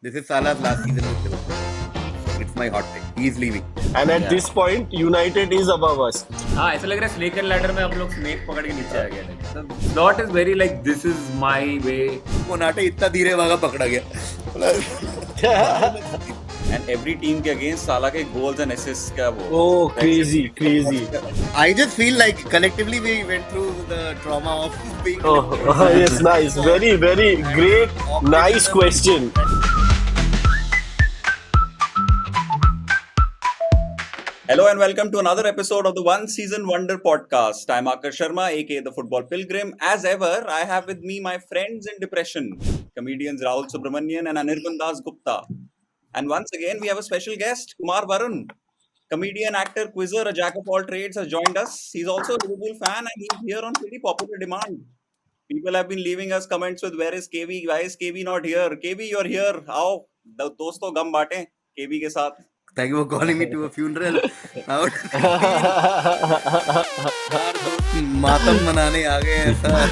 This is Salah's last season with Liverpool. It's my hot take. He is leaving. And at this point, United is above us. हाँ ऐसा लग रहा है snake and ladder में हम लोग snake पकड़ के नीचे आ गए थे. The plot is very like this is my way. Konate इतना धीरे भागा पकड़ा गया. And every team के against साला के goals and assists का वो. Oh, crazy. I just feel like collectively we went through the trauma of being. Oh, yes, nice. Very great. Nice question. Hello and welcome to another episode of the One Season Wonder podcast. I'm Akash Sharma, aka the Football Pilgrim. As ever, I have with me my friends in depression, comedians Rahul Subramanian and Anirban Das Gupta. And once again, we have a special guest, Kumar Varun. Comedian, actor, quizzer, a jack of all trades has joined us. He's also a Liverpool fan and he's here on pretty popular demand. People have been leaving us comments with where is KV? Why is KV not here? KV, you're here. आओ दोस्तों गम बांटे KV के साथ. Thank you for calling me to a funeral. मातम मनाने आ गए हैं sir.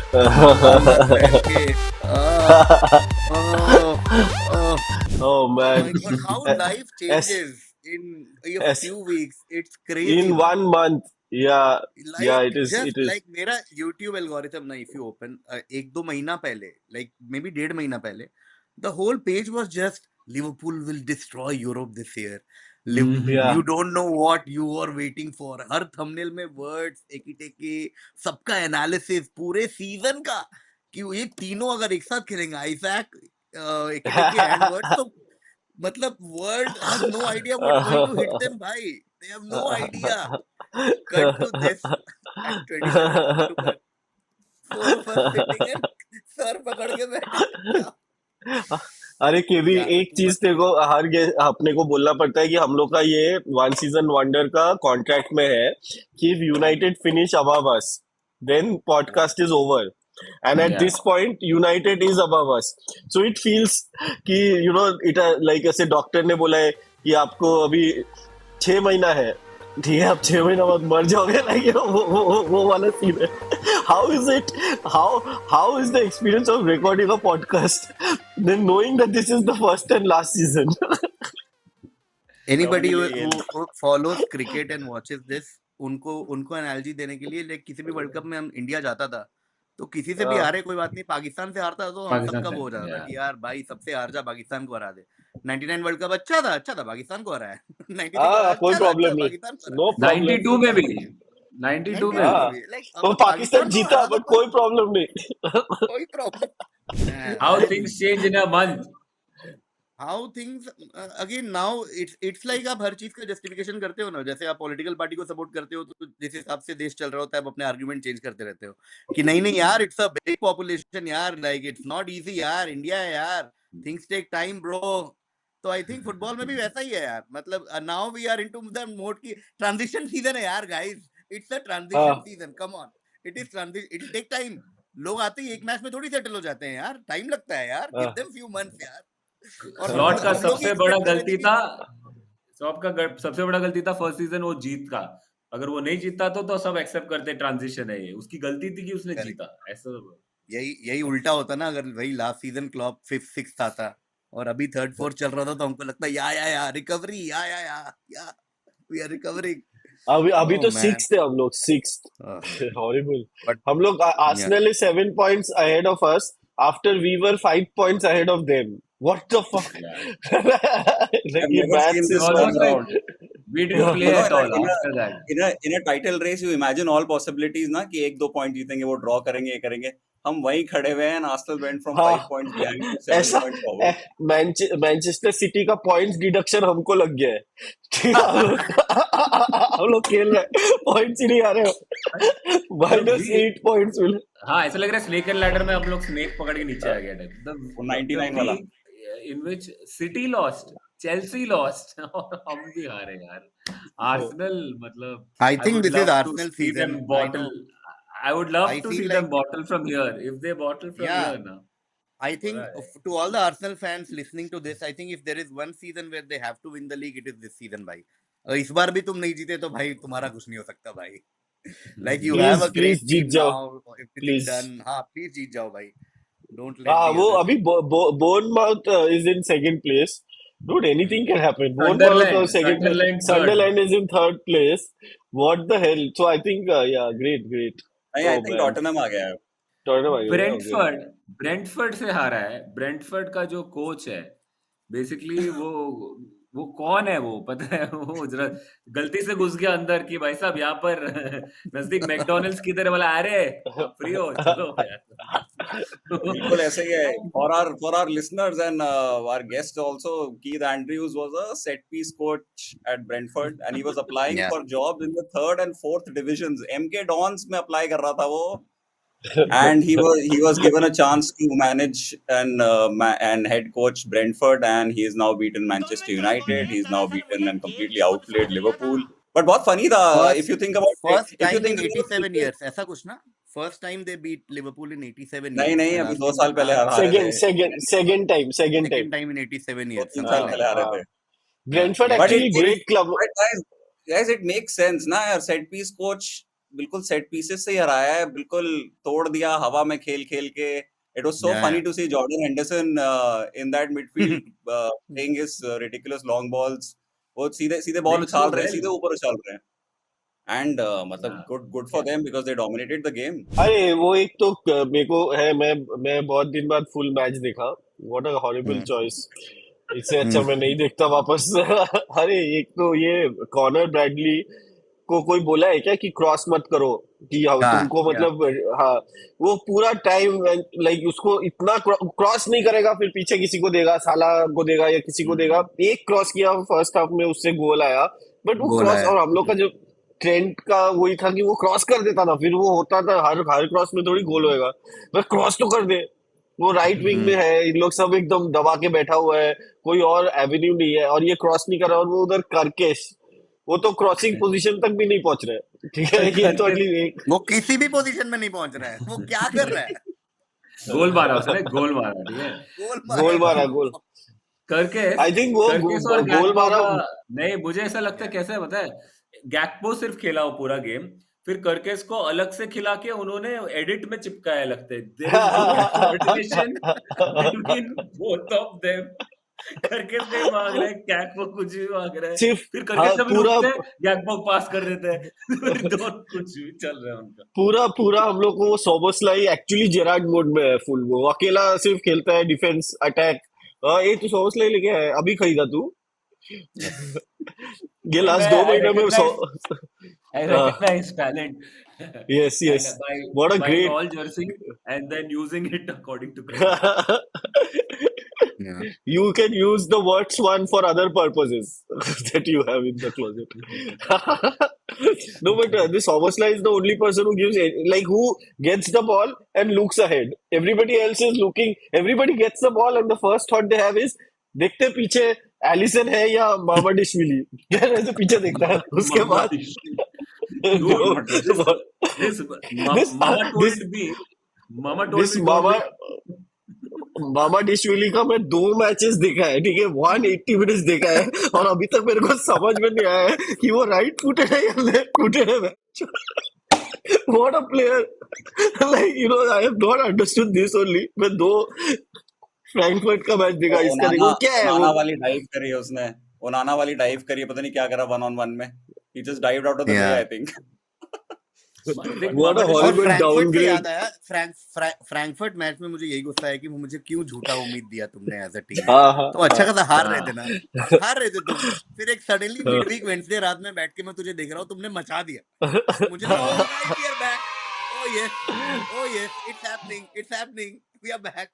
Oh man. How life changes in a few weeks. It's crazy. In 1 month. Yeah, it is. Like मेरा YouTube algorithm ना, if you open 1-2 महीना पहले, like maybe 1.5 महीना पहले, the whole page was just Liverpool will destroy Europe this year. You don't know what you are waiting for. Her thumbnail में words एक सबका analysis पूरे season का कि ये तीनों अगर एक साथ खेलेंगे Isaac एक and words तो मतलब world has no idea what's going to hit them भाई. They have no idea. Cut to this at 27. 4 of us sitting and sir पकड़ के बैठे. अरे केवी, एक चीज देखो, अपने को बोलना पड़ता है कि हम लोग का ये वन सीजन वंडर का कॉन्ट्रैक्ट में है कि United finish above us then podcast is over and at this point United is above us, so it feels कि यू नो इट लाइक ऐसे डॉक्टर ने बोला है कि आपको अभी 6 महीना है, ठीक है, आप 6 महीना बाद मर जाओगे, लाइक वो वाला सीन है. How is the experience of recording a podcast then knowing that this is the first and last season? Anybody who follows cricket and watches this, उनको एनालॉजी देने के लिए, लाइक किसी भी वर्ल्ड कप में हम इंडिया जाता था तो किसी से भी हारे कोई बात नहीं, पाकिस्तान से हारता तो हम सबका वो हो जाता था कि यार भाई सबसे हार जा, पाकिस्तान को हरा दे. 99 वर्ल्ड कप अच्छा था, पाकिस्तान को हराया. 93 कोई प्रॉब्लम नहीं, नो प्रॉब्लम. 92 में भी 92 में भी तो पाकिस्तान जीता, बट कोई प्रॉब्लम नहीं. कोई problem. how things change in a month. How things again now it's like आप हर चीज का जस्टिफिकेशन करते हो ना. जैसे आप पॉलिटिकल पार्टी को सपोर्ट करते हो तो जिस हिसाब से देश चल रहा होता है आप अपने आर्गुमेंट चेंज करते रहते हो कि नहीं यार, इट्स अ बिग पॉपुलेशन यार, लाइक इट्स नॉट इजी यार, इंडिया है यार, थिंग्स टेक टाइम ब्रो. तो आई थिंक फुटबॉल में भी वैसा ही है यार. मतलब now we are into the mode की ट्रांजिशन सीजन है यार guys. It's a transition season, come on, it is transition, it take time. लोग आते ही एक मैच में थोड़ी सेटल हो जाते हैं यार, टाइम लगता है यार, गिव देम फ्यू मंथ्स यार. स्लॉट का सबसे बड़ा गलती था, सबसे बड़ा गलती था फर्स्ट सीजन वो जीत का. अगर वो नहीं जीतता तो सब एक्सेप्ट करते ट्रांजिशन है, ये उसकी गलती थी कि उसने जीता. ऐसा यही उल्टा होता ना. अगर वही last season Klopp 5th 6th आता और अभी 3rd 4th चल रहा था तो हमको लगता या रिकवरी, या वी आर रिकवरिंग. अभी तो 6th है हम लोग, 6th. हॉरिबल. हम लोग Arsenal is 7 points ahead of us after we were 5 points ahead of them. What the fuck? We didn't play at all after that. In a title race, you imagine all possibilities ना कि 1-2 point जीतेंगे, वो draw करेंगे, ये करेंगे. हम वहीं खड़े हुए हैं. Arsenal went from 5 points behind to 7 points forward. Manchester city का पॉइंट्स डिडक्शन हमको लग गया है. हम लोग खेल रहे हैं, पॉइंट्स ही नहीं आ रहे. -8 पॉइंट्स मिले. हाँ ऐसा लग रहा है स्नेक एंड लैडर में हम लोग स्नेक पकड़ के नीचे आ गए थे. 99 वाला in which City lost, Chelsea lost और हम भी हारे यार. Arsenal मतलब I think this is Arsenal season. I would love to see them bottle from here. If they bottle from here now. I think to all the Arsenal fans listening to this, I think if there is one season where they have to win the league, it is this season भाई. इस बार भी तुम नहीं जीते तो भाई तुम्हारा कुछ नहीं हो सकता भाई. Like you have a great जीत जाओ, now, please done. हाँ please जीत जाओ भाई. Don't let हाँ the वो other. अभी Bournemouth is in second place. Dude, anything can happen. Bournemouth or Sunderland, second place. Sunderland third. Sunderland is in third place. What the hell? So I think yeah, great. नहीं, I Oh think man, Tottenham आ गया है. Tottenham आ गया. Okay. Brentford से हारा है. Brentford का जो कोच है बेसिकली वो कौन है, वो पता है, वो जरा गलती से घुस गया अंदर कि भाई साहब यहाँ पर नजदीक मैकडॉनल्ड्स की तरह, बोला अरे आप फ्री हो चलो बिल्कुल ऐसे ही है. For our listeners and our guest also, Keith Andrews was a set piece coach at Brentford and he was applying Yeah. for jobs in the 3rd and 4th divisions. MK Dons में apply कर रहा था वो. And he was given a chance to manage and head coach Brentford, and he has now beaten Manchester United. He's now beaten and completely outplayed Liverpool. But बहुत funny था, if you think about First if you time in think 87 years, ऐसा कुछ ना? First time they beat Liverpool in 87 नहीं years. नहीं, And अभी last 2 time साल पहले हारे थे. Second time. second time in 87 2-3 years. साल something like पहले that. हारे थे. Brentford Yeah. But actually great club. guys, it makes sense ना यार. सेट पीस कोच बिल्कुल सेट पीसेस से ही हराया है, बिल्कुल तोड़ दिया हवा में खेल के. It was so Yeah, funny yeah. to see Jordan Henderson in that midfield playing his ridiculous long balls. वो सीधे बॉल Playing so उछाल रहे हैं, well. सीधे ऊपर उछाल रहे हैं. And मतलब Yeah. good for them because they dominated the game. अरे वो एक तो मेरे को है, मैं बहुत दिन बाद फुल मैच देखा. What a horrible Hmm. choice. इससे अच्छा मैं नहीं देखता वापस. अरे एक तो ये कॉनर ब्रैडली को कोई बोला है क्या कि क्रॉस मत करो, कि हाँ, तुमको मतलब हाँ, वो पूरा टाइम लाइक उसको इतना क्रॉस नहीं करेगा, फिर पीछे किसी को देगा, साला को देगा या किसी को देगा. एक क्रॉस किया फर्स्ट हाफ में, उससे गोल आया. बट वो गोल क्रॉस, आया. और हम लोग का जो ट्रेंट का वही था कि वो क्रॉस कर देता था, फिर वो होता था हर क्रॉस में थोड़ी गोल होएगा, बस क्रॉस तो कर दे. वो राइट विंग में है, इन लोग सब एकदम दबा के बैठा हुआ है, कोई और एवेन्यू नहीं है, और ये क्रॉस नहीं कर रहा. और वो उधर करकेश, वो तो क्रॉसिंग पोजीशन तक भी नहीं पहुंच रहे. ठीक है, ये तो एटलीस्ट वो किसी भी पोजीशन में नहीं पहुंच रहा है. वो क्या कर रहा है? गोल मारा उसने, गोल मारा, ठीक है. गोल मारा, गोल. करके आई थिंक वो कर्किस और गोल गैक्पो मारा. का नहीं, मुझे ऐसा लगता है कैसे है पता है, गैक्पो सिर्फ खेला वो पूरा गेम, फिर कर्केस को अलग से खिला के उन्होंने एडिट में चिपकाया लगता है. There is no coordination between both of them. कर्केस नहीं मांग रहा है, गैक्पो कुछ भी मांग रहा है, सिर्फ फिर कर्केस कभी पूरा रुकते हैं, गैक्पो पास कर देते हैं. फिर दोनों कुछ भी चल रहा है उनका. पूरा हम लोग को वो सोबोस्लाई एक्चुअली जेरार्ड मोड में है फुल. वो अकेला सिर्फ खेलता है डिफेंस अटैक. ये तू सोबोस्लाई लेके है, अभी खरीदा तू? ये लास्ट 2 महीने में I recognize talent. Yes. And What a buying great all jersey and then using it according to Yeah. you can use the worst one for other purposes that you have in the closet. No, but this Soboslai is the only person who gives who gets the ball and looks ahead. Everybody else is looking. Everybody gets the ball and the first thought they have is देखते पीछे Allison है या मामाडिशविली. ऐसे पीछे देखता है, उसके बाद मामा डिशविली का मैं 2 मैचेस देखा है, ठीक है, 180 मिनट्स देखा है, और अभी तक मेरे को समझ में नहीं आया है कि वो राइट फुटेड है या लेफ्ट फुटेड है. What a player. I have not understood this only. मैं 2 फ्रैंकफर्ट का मैच देखा, इसका देखो क्या है. ओनाना वाली डाइव करी है उसने, ओनाना वाली डाइव करी है, पता नहीं क्या करा 1-on-1 में. He just dived out of the way, I think. What a horrible downgrade. याद आया, फ्रैंकफर्ट मैच में मुझे यही गुस्सा है कि मुझे क्यों झूठा उम्मीद दिया तुमने एज अ टीम. तो अच्छा खासा हार रहे थे ना, हार रहे थे तुम, फिर एक सडनली मिडवीक वेडनेसडे रात में बैठ के मैं तुझे देख रहा हूँ, तुमने मचा दिया. मुझे oh yes, it's happening, we are back.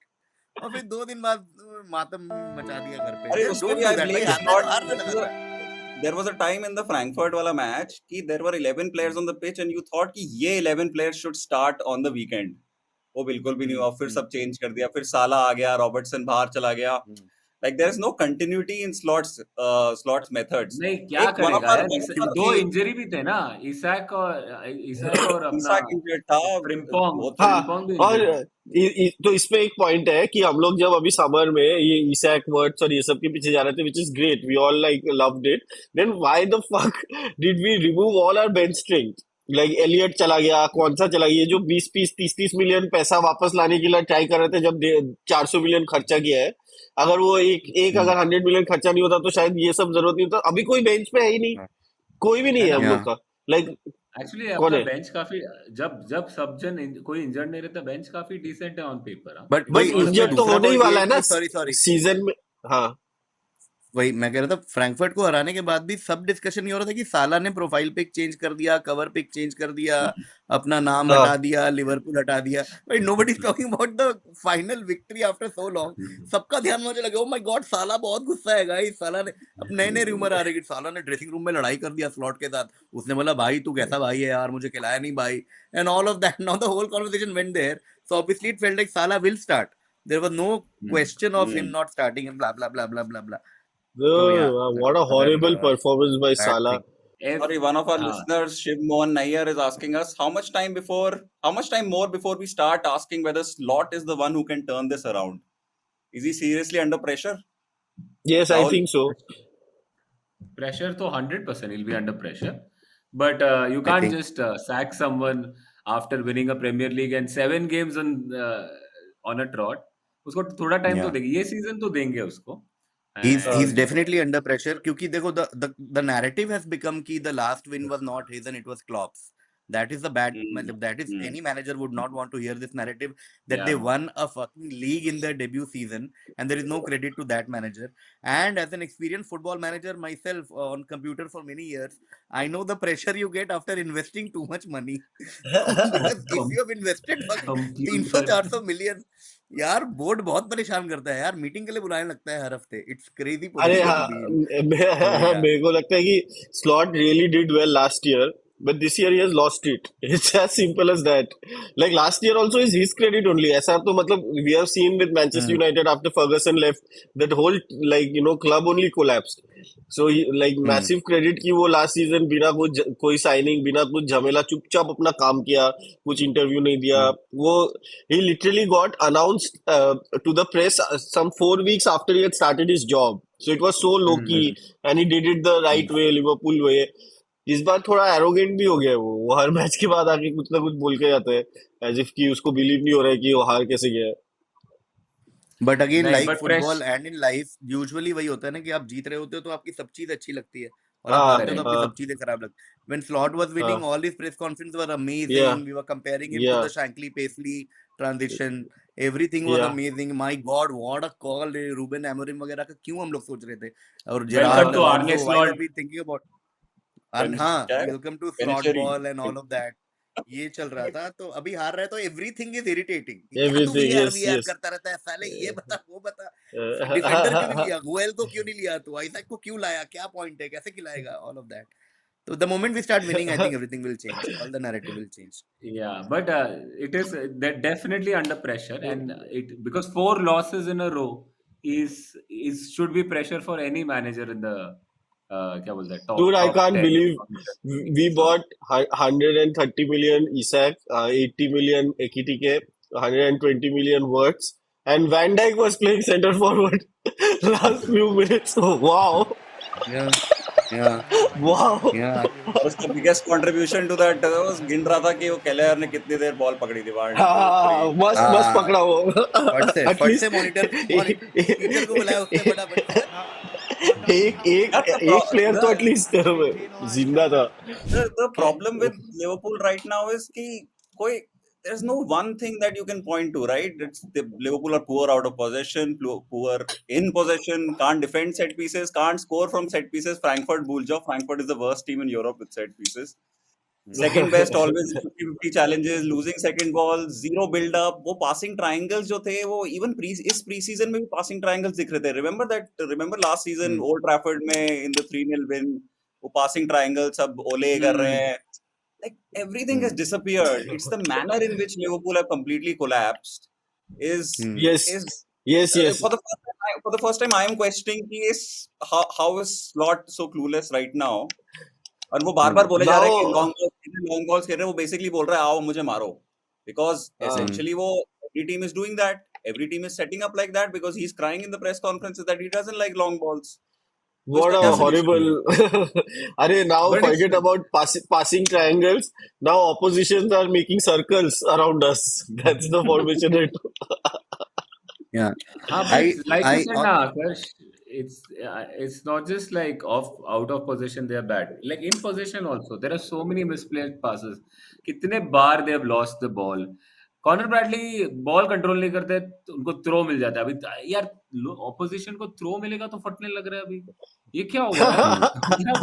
और फिर 2 दिन बाद मातम मचा दिया घर पे. अरे उसमें भी I blame Slot. There was a time in the Frankfurt वाला match कि there were 11 players on the pitch and you thought कि ये 11 players should start on the weekend. वो बिल्कुल भी नहीं हुआ, फिर सब चेंज कर दिया, फिर साला आ गया, रॉबर्टसन बाहर चला गया. Like there is no continuity in Slot's methods. नहीं, क्या करेगा यार, 2 इंजरी भी थे ना, इसाक और अपना फ्रिम्पोंग भी. और तो इसमें एक पॉइंट है कि हम लोग जब अभी समर में ये इसाक वर्ड्स और ये सब के पीछे जा रहे थे, which is great, we all like loved it, then why the fuck did we remove all our bench strength? Like Elliott चला गया, कौन सा चला गया, ये जो 20-30 मिलियन पैसा वापस लाने के लिए ट्राई कर रहे थे जब 400 मिलियन खर्चा किया है, अगर वो एक अगर 100 मिलियन खर्चा नहीं होता तो शायद ये सब जरूरत नहीं होता। अभी कोई बेंच पे है ही नहीं, कोई भी नहीं है है ना? हम लोग Yeah. का। लाइक एक्चुअली कौन अपना है? बेंच काफी, जब जब सब जन कोई इंजर्ड नहीं रहता, बेंच काफी डिसेंट है ऑन पेपर। हाँ, बट बट वही उसमें इंजर्ड तो दूसरा होने ही पॉइंट ये वाला है है ना कि सॉरी सीजन में। हाँ वही मैं कह रहा था, फ्रैंकफर्ट को हराने के बाद भी सब डिस्कशन ये हो रहा था कि साला ने प्रोफाइल पिक चेंज कर दिया, कवर पिक चेंज कर दिया, अपना नाम हाँ हटा दिया, लिवरपूल हटा दिया। भाई nobody is talking about the final victory after so long. सबका ध्यान मुझे लगा, ओ माय गॉड साला बहुत गुस्सा है गाइस। साला ने अब नए नए रूमर आ रहे कि साला ने ड्रेसिंग रूम में लड़ाई कर दिया स्लॉट के साथ। उसने बोला भाई तू कैसा भाई है यार, मुझे खिलाया नहीं भाई, and all of that. Now the whole conversation went there, so obviously it felt like Salah will start. There was no question of him not starting and blah blah blah blah blah blah. So yeah, what a another horrible performance by bad Salah. thing. Sorry, one of our हाँ, listeners, Shiv Mohan Nayyar, is asking us how much time more before we start asking whether Slot is the one who can turn this around. Is he seriously under pressure? Yes I Rahul? Think so. pressure तो 100% he'll be under pressure, but you I can't think just sack someone after winning a Premier League and 7 games on a trot. उसको थोड़ा time तो yeah, देंगे, ये season तो देंगे उसको। he's and definitely under pressure क्योंकि देखो the narrative has become कि the last win was not his and it was Klopp's. That is the bad, Mm, मतलब that is mm, any manager would not want to hear this narrative that they yeah, won a fucking league in their debut season, and there is no credit to that manager. And as an experienced football manager myself on computer for many years, I know the pressure you get after investing too much money. Because if you have invested fucking 300 computer 400 million, यार board बहुत परेशान करता है यार, meeting के लिए बुलाने लगता है हर हफ्ते। इट्स क्रेजी अरे पोजीशन हाँ, टू बी इन। तो या मेरे को लगता है कि Slot really did well last year, but this year he has lost it. It's as simple as that. Like last year also is his credit only. ऐसा तो मतलब we have seen with Manchester United after Ferguson left, that whole like you know club only collapsed. So like massive credit की वो last season बिना कोई signing, बिना कुछ झमेला, चुपचाप अपना काम किया, कुछ इंटरव्यू नहीं दिया। वो he literally got announced to the press some 4 weeks after he had started his job. So it was so low key and he did it the right way, Liverpool way. इस बार थोड़ा arrogant भी हो गया है वो हर match के बाद आके कुछ ना कुछ बोल के जाता है, एज इफ कि उसको बिलीव नहीं हो रहा है कि वो हार कैसे गया है। बट अगेन नहीं, like but football and in life usually वही होता है ना कि आप जीत रहे होते हो तो आपकी सब चीज अच्छी लगती है, और आप हाँ हारते हो तो correct, आपकी हाँ सब चीजें खराब लगती है। व्हेन स्लॉट वाज विनिंग हाँ all his press conference were yeah amazing, we were comparing him to yeah the Shankly Paisley transition, everything was yeah amazing. My god what a call. Ruben Amorim वगैरह का क्यों हम लोग सोच रहे थे, और जेरार्ड welcome to हाँ Arne Alonso, why were Slot। We thinking about हाँ, क्या है? Welcome to Slot Beneficiary. Ball and all of that, ये चल रहा था। तो अभी हार रहा है तो एवरीथिंग इज इरिटेटिंग। क्या तू everything, VR yes VR yes. करता रहता है साले, ये बता वो बता। डिफेंडर क्यों नहीं लिया, गोयल को क्यों नहीं लिया, तू आइजैक को क्यों लाया, क्या पॉइंट है, कैसे खिलाएगा, ऑल ऑफ दैट। तो the moment we start winning I think everything will change, all the narrative will change. Yeah, but it is that definitely under pressure, and it because 4 losses in a row is should be pressure for any manager in the क्या बोलते हैं, Dude, I top can't 10 believe of the we So bought 130 million Isak, 80 million Ekitike, 120 million Wirtz, and Van Dijk was playing center forward last few minutes. Oh, wow. या या Wow. या और उसका biggest contribution to that was गिन रहा था कि वो केलर ने कितनी देर बॉल पकड़ी थी, 1 2 हाँ, 3। मस्त मस्त पकड़ा वो। फट से एटलीस्ट मॉनिटर टीचर को बुलाया उसने फटाफट से, एक प्लेयर तो एटलीस्ट जिंदा था। The problem with Liverpool right now is कि कोई there's no one thing that you can point to, right? It's the Liverpool are poor out of possession, poor in possession, can't defend set pieces, can't score from set pieces. Frankfurt भूल जाओ, Frankfurt is the worst team in Europe with set pieces. Second best always 50-50 challenges, losing second ball, zero build up. वो passing triangles जो थे वो even इस preseason में भी passing triangles दिख रहे थे. Remember last season Old Trafford में in the 3-0 win, वो passing triangles सब ओले कर रहे हैं. Like everything has disappeared. It's the manner in which Liverpool have completely collapsed. Is Yes, yes, yes. for the first time I am questioning कि is how is Slot so clueless right now? और वो बार-बार बोले जा रहे हैं कि long balls खेल रहे हैं, वो बेसिकली बोल रहा है आओ मुझे मारो, because essentially वो every team is doing that, every team is setting up like that because he's crying in the press conferences that he doesn't like long balls. What उसका a क्या Hmm. solution होगा? horrible. Arey, now But it's forget about passing triangles. Now oppositions are making circles around us. That's the formation. Yeah, but like you I said, na, Akash, it's not just like out of position they are bad. Like in possession also, there are so many misplaced passes. कितने बार they have lost the ball. Corner Bradley ball control नहीं करते तो उनको throw मिल जाता है अभी यार opposition को थ्रो मिलेगा तो फटने लग रहा है अभी ये क्या हुआ यार hmm, मतलब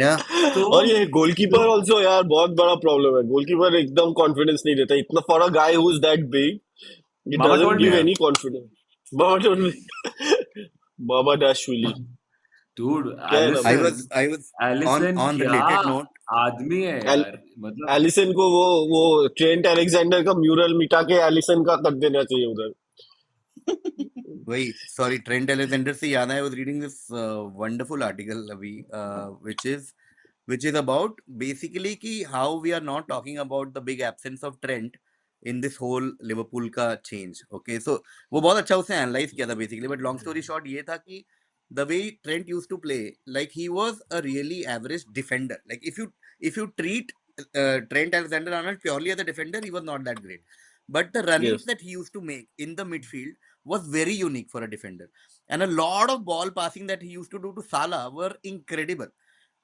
yeah, थ्रो और ये गोलकीपर ऑल्सो यार बहुत बड़ा प्रॉब्लम है. गोलकीपर एकदम कॉन्फिडेंस नहीं देता. इतना for a guy who is that big, he mama doesn't told give me yeah. any confidence. Mama told me. Mama Dashwili. Dude क्या है ना I भाई? Alisson was I was Alisson on क्या related note. आदमी है L, यार मतलब Allison को वो ट्रेंट अलेक्जेंडर का म्यूरल मिटा के एलिसन का कर देना चाहिए उधर. Wait, sorry, Trent Alexander से याद है, I was reading this wonderful article अभी, which is about basically कि how we are not talking about the big absence of Trent in this whole Liverpool का change. Okay, so वो बहुत अच्छा उसने analyze किया था basically, but long story short ये था कि the way Trent used to play, like he was a really average defender. Like if you treat Trent Alexander-Arnold purely as a defender, he was not that great. But the runnings Yes. that he used to make in the midfield was very unique for a defender. And a lot of ball passing that he used to do to Salah were incredible.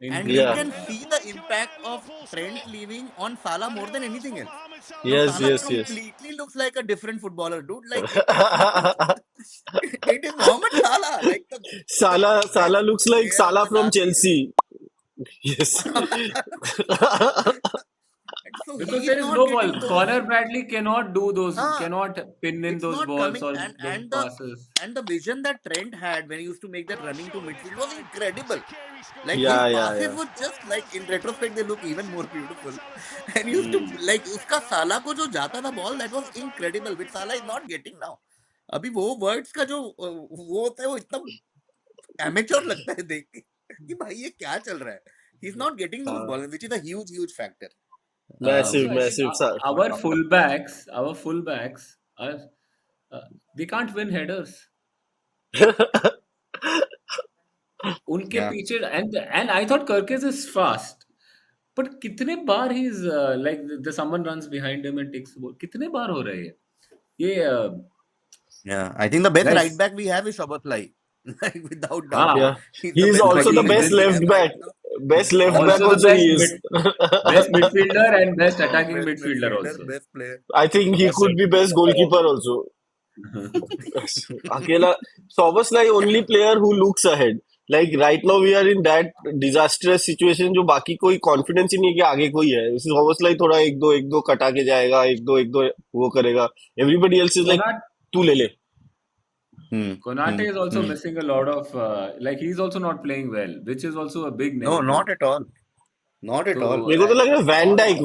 And you Yeah. can see the impact of Trent leaving on Salah more than anything else. Now Yes, Salah yes, yes. completely looks like a different footballer, dude. Like it is Mohamed Salah, like the Salah best looks like player of Salah the from last year. Chelsea. Yes. So because he is there is not no ball. getting those. Connor Bradley cannot do those, Ah, cannot pin in it's those not balls coming, or and those passes. the vision that Trent had when he used to make that running to midfield was incredible. Like his Yeah, yeah, passes yeah. were just like, in retrospect they look even more beautiful. And he used to Hmm. like उसका साला को जो जाता था ball, that was incredible, which Salah is not getting now. अभी वो words का जो वो होता है वो इतना amateur लगता है देख के कि भाई ये क्या चल रहा है. He's not getting those balls, which is a huge factor. Also, Massive, I think massive. our fullbacks are they can't win headers. उनके Yeah. पीछे and I thought Kirkes is fast. But कितने बार he's like the someone runs behind him and takes the ball. कितने बार हो रहा है ये Yeah, I think the best right guys back we have is Szoboszlai. Like without doubt, हाँ Yeah. he's He the is best also right the exactly back best that we left have back. right now. Best left back also the also he is. best midfielder and best attacking Best midfielder midfielder, also. best player. I think he Best could be best goalkeeper also. Akela, Soboslai only player who looks ahead. Like right now we are in that disastrous situation जो बाकी कोई confidence ही नहीं है कि आगे कोई है. Soboslai थोड़ा एक दो कटा के जाएगा, एक दो वो करेगा. Everybody else is like Konate, तू ले ले. Konate is also missing a lot of like he's also not playing well, which is also a big No, negative. not at all. Not at all. So मेरे को तो लग रहा है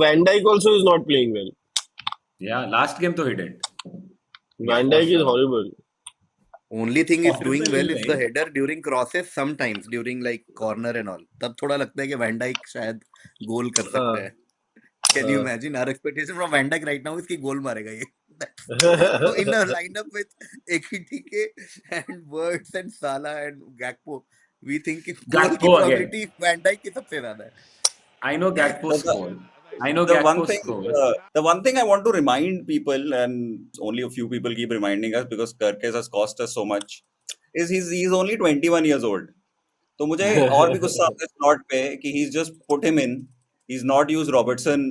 Van Dijk also is not playing well. yeah, last game तो he didn't. Van For Dijk is sure. horrible. Only thing is doing Horrible well is the नहीं. header during crosses sometimes during like corner and all. तब थोड़ा लगता है कि Van Dijk शायद गोल कर सकता है. Can you imagine our expectation from Van Dijk right now is कि गोल मारेगा ये. So in a lineup with Ekitike and Wirtz and Salah and Gakpo, we think कि गोल की Gakpo again. probability Van Dijk की सबसे ज्यादा है. I know Gakpo So score. I know the one Gakpo thing, scores. the one thing I want to remind people, and only a few people keep reminding us because Kirkes has cost us so much, is he's only 21 years old. तो मुझे और भी गुस्सा आता है slot पे कि he's just put him in, he's not used Robertson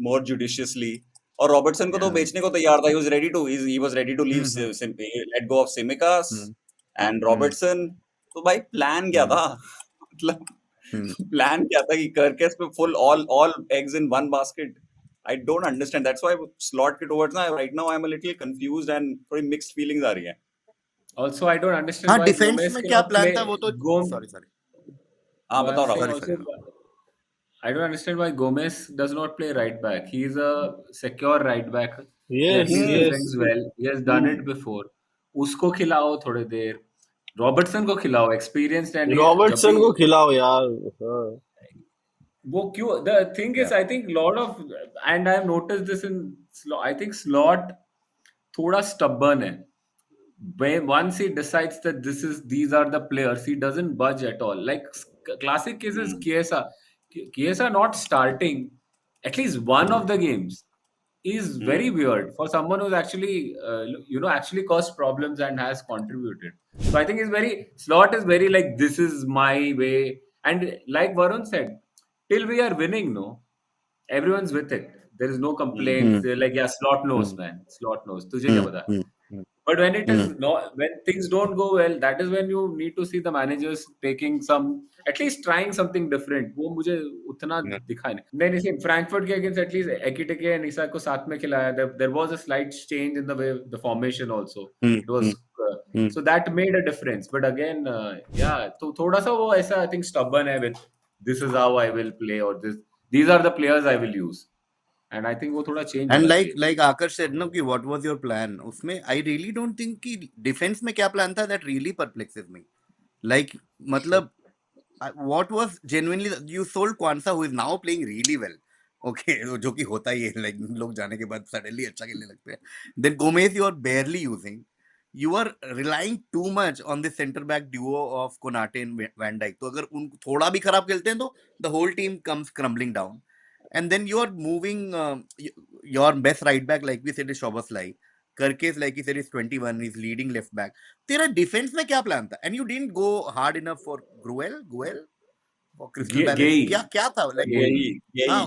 more judiciously. और रॉबर्टसन को तो Yeah. बेचने को तैयार था, he was ready to leave, let go of Tsimikas and Robertson. तो भाई प्लान क्या था? मतलब प्लान क्या था कि कर्केस पे full all eggs in one basket? I don't understand. That's why slot के towards ना right now I'm a little confused and थोड़ी mixed feelings आ रही हैं. Also, I don't understand हाँ why डिफेंस Gomez में क्या cannot प्लान play. था वो तो सॉरी हाँ बताओ I'm saying Rahul. Sorry. also, I don't understand why Gomez does not play right back. He is a secure right back. Yes, He yes. defends well. He has done it before. उसको खिलाओ थोड़ी देर. Robertson को खिलाओ experienced and Robertson को खिलाओ यार. हाँ. वो क्यों the thing is I think lot of and I have noticed this in I think Slot थोड़ा stubborn है. once he decides that these are the players, he doesn't budge at all. Like classic case is Chiesa. Chiesa not starting at least one of the games is very weird for someone who's actually actually caused problems and has contributed. So I think Slot is very like, this is my way, and like Varun said, till we are winning, no, everyone's with it. There is no complaints. They're like, yeah, Slot knows, man. Slot knows. तुझे क्या पता? But when it is not, when things don't go well, that is when you need to see the managers taking some, at least trying something different. वो मुझे उतना दिखा नहीं. Then see Frankfurt के against at least Ekitike and Isak को साथ में खिलाया. There was a slight change in the way the formation also. It was so that made a difference. But again, yeah, तो थोड़ा सा वो ऐसा I think stubborn है with this is how I will play, or these are the players I will use. And I think वो थोड़ा change And होना चाहिए. like Akash said, no, कि what was your plan? उसमें I really don't think कि defense में क्या plan था, that really perplexes me. Like मतलब what was genuinely you sold Kwanzaa, who is now playing really well. Okay, जो कि होता ही है, like लोग जाने के बाद suddenly अच्छा खेलने लगते हैं. Then Gomez you are barely using. You are relying too much on the centre back duo of Konate and Van Dijk. तो अगर उन थोड़ा भी खराब खेलते हैं तो the whole team comes crumbling down. And then you are moving your best right back, like we said, is Szoboszlai. Kerkez, like he said, is 21. He's leading left back. तेरा defense में क्या plan था? And you didn't go hard enough for Guel, for Crystal Palace. Gay. क्या था? Like यही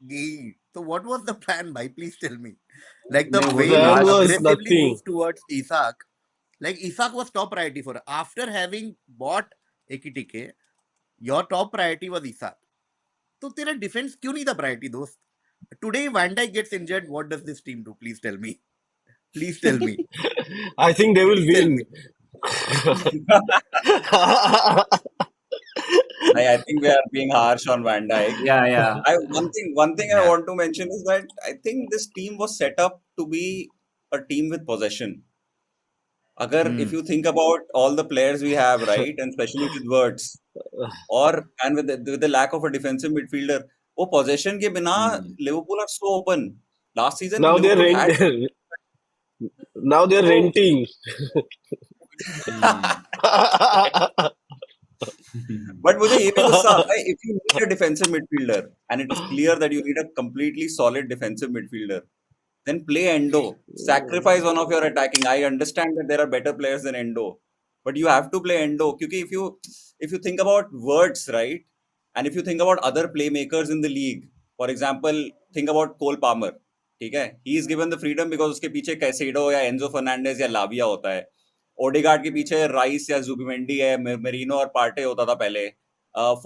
Gay. So what was the plan, bhai? Please tell me. Like the No, way the you plan was aggressively nothing. moved towards Isak. Like Isak was top priority for her. After having bought Ekitike, your top priority was Isak. तो तेरा defence क्यों नहीं था priority दोस्त? Today Van Dijk gets injured, what does this team do? Please tell me. I think they will Tell win. me. I think we are being harsh on Van Dijk. Yeah. One thing I want to mention is that I think this team was set up to be a team with possession. If you think about all the players we have, right, and especially with Wirtz, and with the lack of a defensive midfielder, वो possession के बिना Liverpool are so open. Last season Now they're Liverpool renting. But मुझे ये भी गुस्सा आता है, if you need a defensive midfielder and it is clear that you need a completely solid defensive midfielder, then play Endo. Sacrifice one of your attacking. I understand that there are better players than Endo, but you have to play Endo. Because if you think about Wirtz, right, and if you think about other playmakers in the league, for example, think about Cole Palmer. ठीक है, he is given the freedom because उसके पीछे Caicedo या Enzo Fernandez या लाविया होता है. Odegaard के पीछे राइस या जुबिमेंडी है, मेरिनो और पार्टे होता था पहले.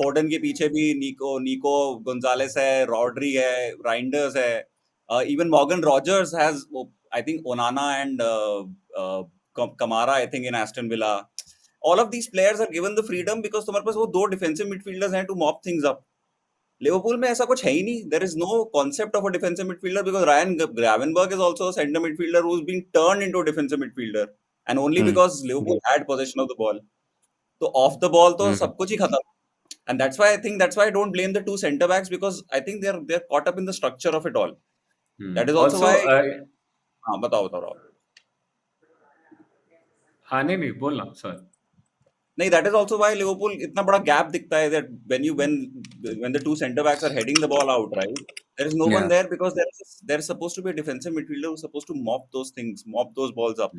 फोर्डन के पीछे भी निको गोंजालेस है, रॉड्री है, राइंडर्स है. Even Morgan Rogers has, I think, Onana and Kamara, I think, in Aston Villa. All of these players are given the freedom because तुम्हारे पास वो दो defensive midfielders हैं to mop things up. Liverpool में ऐसा कुछ है ही नहीं. There is no concept of a defensive midfielder because Ryan Gravenberch is also a center midfielder who's been turned into a defensive midfielder, and only because Liverpool had possession of the ball. So off the ball तो सब कुछ ही खत्म. And that's why I don't blame the two centre backs because I think they're caught up in the structure of it all. That is also why. हाँ बताओ राहुल. हाँ नहीं बोलना sir. नहीं, that is also why Liverpool इतना बड़ा gap दिखता है that when the two centre backs are heading the ball out, right, there is no one there because there is supposed to be a defensive midfielder who's supposed to mop those balls up.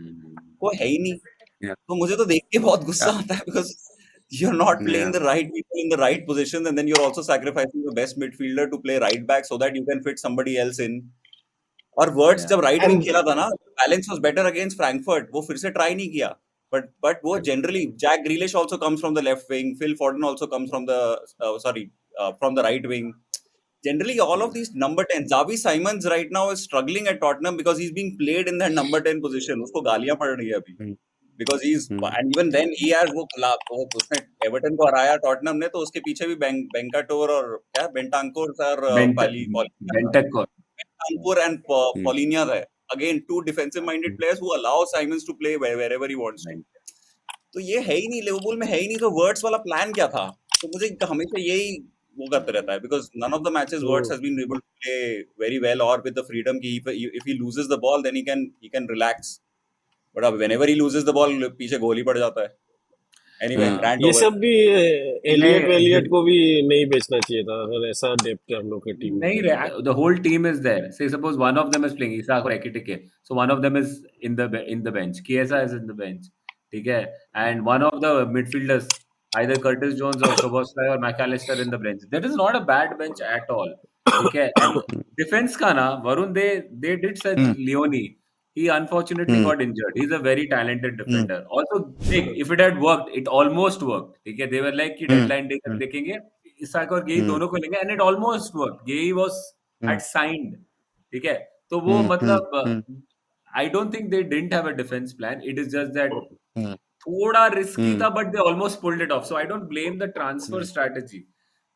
कोई है ही नहीं. तो मुझे तो देख के बहुत गुस्सा आता है because you're not playing the right people in the right position, and then you're also sacrificing the best midfielder to play right back so that you can fit somebody else in. और Wirtz जब right wing खेला था ना, balance was better against Frankfurt. वो फिर से try नहीं किया. But वो generally Jack Grealish also comes from the left wing. Phil Foden also comes from the right wing. Generally, all of these number 10. Xavi Simons right now is struggling at Tottenham because he's being played in that number 10 position. उसको गालियाँ पड़ रही है अभी. Because and even then he has उसने Everton को हराया Tottenham ने, तो उसके पीछे भी Bencatore और क्या Bentancur Bentancur and Paulinho there. Again, two defensive-minded players who allow Simons to play wherever he wants to. तो ये है ही नहीं, लिवरपूल में है ही नहीं. तो Wirtz वाला प्लान क्या था? तो मुझे हमेशा यही वो करते रहता है because none of the matches Wirtz has been able to play very well or with the freedom कि if he loses the ball then he can relax. but अब whenever he loses the ball पीछे गोल ही पड़ जाता है. Anyway, हाँ. rant ये over. सब भी एलियट नहीं, वेलियट को भी नहीं बेचना चाहिए था अगर ऐसा डेप्थ है हम लोग की टीम में. नहीं रे, the whole team is there. Say suppose one of them is playing Isak or Ekitike, so one of them is in the bench. Chiesa is in the bench, ठीक है, and one of the midfielders, either Curtis Jones or Szoboszlai or McAllister in the bench. That is not a bad bench at all, ठीक है. And defense का ना Varun, they did such Leone. He unfortunately got injured. He's a very talented defender. Also, if it had worked, it almost worked. ठीक है, they were like कि deadline day तक देखेंगे, Isaac और गेई दोनों को लेंगे, and it almost worked. गेई was had signed, ठीक है. तो वो मतलब I don't think they didn't have a defense plan. It is just that थोड़ा risky था, but they almost pulled it off. So I don't blame the transfer strategy.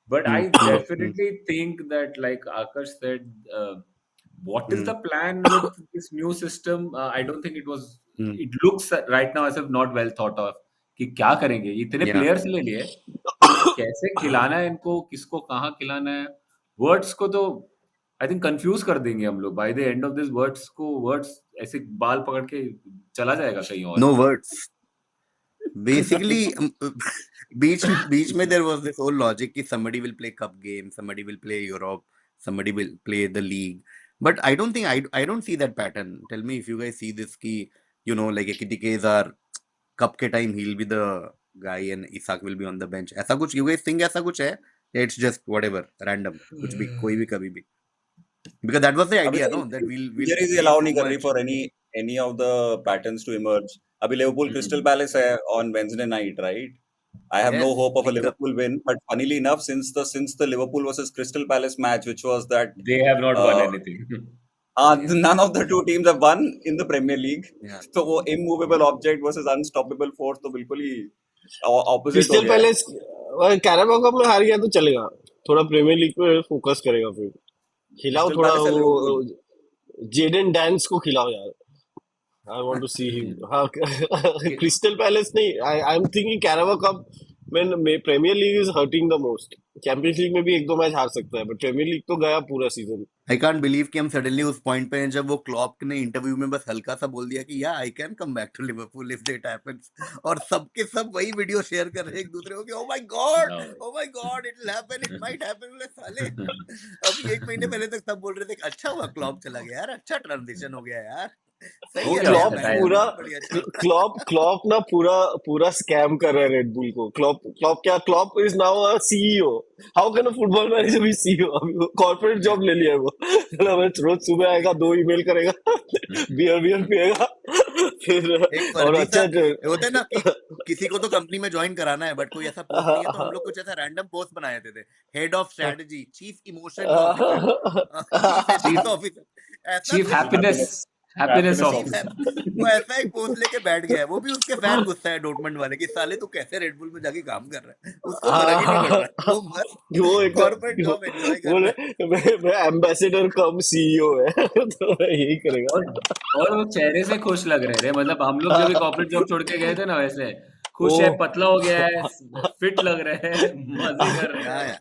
But I definitely think that, like Akash said, what is the plan with this new system? I don't think it was. It looks right now as if not well thought of. कि क्या करेंगे, इतने Yeah. Players ले लिए, कैसे खिलाना है इनको, किसको कहाँ खिलाना है. वर्ड्स को तो आई थिंक कंफ्यूज कर देंगे हम लोग. By the end of this words ऐसे बाल पकड़ के चला जाएगा कहीं और. No words. Basically, beach में there was this whole logic कि somebody will play cup game, somebody will play Europe, somebody will play the league. But I don't think I don't see that pattern. Tell me if you guys see this कि like Ekitike are cup के time he'll be the guy and Isak will be on the bench. ऐसा कुछ you guys think ऐसा कुछ है? It's just whatever random कुछ भी कोई भी कभी भी. Because that was the idea, no? That we'll Injuries allow नहीं कर रही for any of the patterns to emerge. अभी Liverpool Crystal Palace है on Wednesday night, right? I have no Yes, hope of a big cup. Liverpool win, but funnily enough, since the Liverpool versus Crystal Palace match, which was that They have not won anything. none of the two teams have won in the Premier League. Yeah. तो वो immovable object versus unstoppable force तो बिल्कुल ही opposite हो crystal गया है. Palace Carabao Cup में हार गया तो चलेगा, थोड़ा प्रीमियर लीग पे फोकस करेगा. फिर खिलाओ Crystal थोड़ा Palace है वो Liverpool. जेडन डैंस को खिलाओ यार. I want to see him. हाँ, क्रिस्टल पैलेस नहीं. I'm thinking कैराबाओ कप में Premier League is hurting the most. Champions League में भी एक दो मैच हार सकता है, बट प्रीमियर लीग तो गया पूरा सीजन. I can't believe कि हम suddenly उस point पे हैं जब वो क्लॉप ने इंटरव्यू में बस हल्का सा बोल दिया कि I can come back to Liverpool if that happens. और सबके सब वही वीडियो शेयर कर रहे हैं एक दूसरे को कि oh my god it will happen, it might happen. बोले साले अभी एक महीने पहले तक सब बोल रहे थे कि अच्छा हुआ क्लॉप चला गया यार, अच्छा ट्रांजिशन हो गया यार, सही है. क्लॉप बताया पूरा बड़ी अच्छा. क्लॉप ना पूरा स्कैम कर रहा है रेड बुल को. Klopp is now a CEO. How can a football manager be CEO? अभी कॉर्पोरेट जॉब ले लिया है वो. रोज सुबह आएगा, 2 ईमेल करेगा, बियर पिएगा, फिर एक और फर्जी अच्छा सा होता है ना कि किसी को तो कंपनी में ज्वाइन कराना है, बट कोई ऐसा पोस्ट नहीं है, तो हम लोग कुछ ऐसा रैंडम पोस्ट बनाए थे. Head of strategy, chief emotion officer, chief officer, ऐसा चीफ कुछ हैप्पीनेस Happiness ऑफिसर. वो ऐसा एक पोस्ट लेके बैठ गया है. वो भी उसके फैन गुस्सा है डॉर्टमंड वाले कि साले तू कैसे रेड बुल में जाके काम कर रहा है, उसको फर्क ही नहीं पड़ रहा. वो मस्त वो एक कॉर्पोरेट जॉब एंजॉय कर रहा है. मैं एम्बेसडर कम सीईओ है. तो यही करेगा. और वो चेहरे से खुश लग रहे थे. मतलब हम लोग जब भी कॉर्पोरेट जॉब छोड़ के गए थे ना, वैसे खुश है, पतला हो गया है, फिट लग रहे हैं, मजे कर रहे हैं.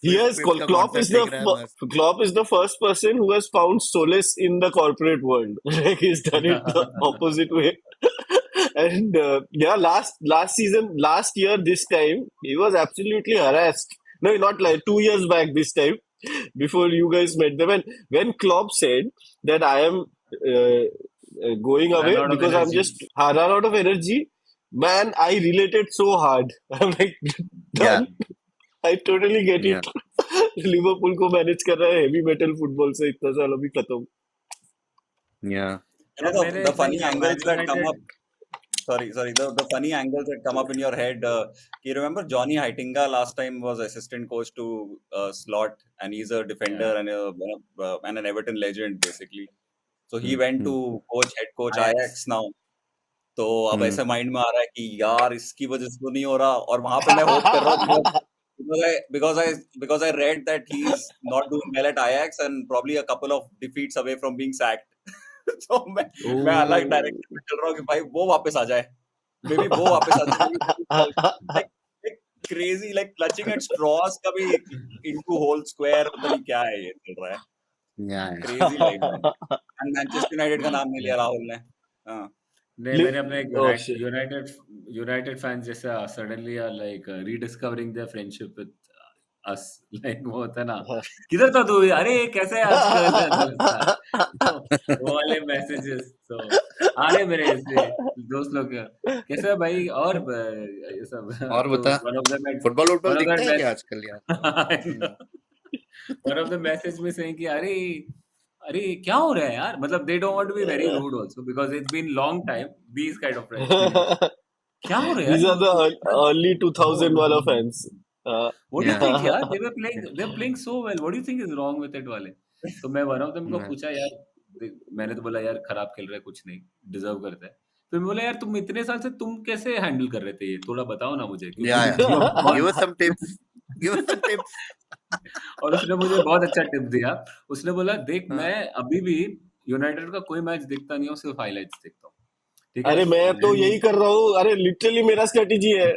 Yes, Fit का Klopp is concept देख रहा है मस्त. Klopp is the first person who has found solace in the corporate world. Like he's done it the opposite way. And last season, last year, this time he was absolutely harassed. No, not like 2 years back. This time, before you guys met them, and when Klopp said that I am going away Run out of because I'm energy. just run out of energy, man, I related so hard. I'm like, done. I totally get it. Liverpool को manage कर रहा है heavy metal football से इतना साल अभी खत्म. Yeah. You know, the funny angles that come up. Sorry. The funny angles that come up in your head. You remember Johnny Heitinga last time was assistant coach to Slot, and he's a defender and an Everton legend basically. So he went to head coach Ajax now. तो अब ऐसे mind में आ रहा है कि यार इसकी वजह से तो नहीं हो रहा, और वहां पे मैं होप कर रहा हूँ because I read that he's not doing well at Ajax and probably a couple of defeats away from being sacked. तो मैं अलग डायरेक्शन में चल रहा हूँ कि भाई वो वापस आ जाए, मे बी वो वापस आ जाए. like crazy, like clutching at straws का भी into whole square, पता नहीं क्या है ये चल रहा है. Yeah. Crazy life. And Manchester United का नाम नहीं लिया राहुल ने. हाँ. नहीं, मैंने अपने Oh shit. यूनाइटेड फैंस जैसे suddenly are like rediscovering their friendship with us, like वो होता है ना, किधर था तू, अरे कैसे है आजकल, तो वो वाले मैसेजेस तो आ रहे मेरे ऐसे दोस्त लोग, कैसे है भाई, और ये सब और तो बता, वन ऑफ द फुटबॉल वुटबॉल वन ऑफ दिखता है क्या द आजकल यार? वन ऑफ द मैसेज में सेइंग कि अरे अरे क्या हो रहा है यार, मतलब they don't want to be very rude also because it's been long time these kind of friends, क्या हो रहा है These यार are the यार, early 2000 wala fans. What do you think यार, Yeah. They were playing so well, what do you think is wrong with it वाले। तो मैं वन ऑफ देम को Yeah. पूछा यार, मैंने तो बोला यार खराब खेल रहा है, कुछ नहीं, डिजर्व करता है। तो मैं बोला यार तुम इतने साल से तुम कैसे हैंडल कर रहे थे ये, थोड़ा बताओ ना मुझे, क्योंकि Yeah, you have yeah. Give gone us some tips. Give us some tips. और उसने मुझे बहुत अच्छा टिप दिया। उसने बोला देख हाँ. मैं अभी भी यूनाइटेड का कोई मैच देखता नहीं हूँ, सिर्फ हाइलाइट्स देखता हूँ, ठीक है। अरे मैं तो And यही कर रहा हूँ, अरे लिटरली मेरा स्ट्रेटेजी है।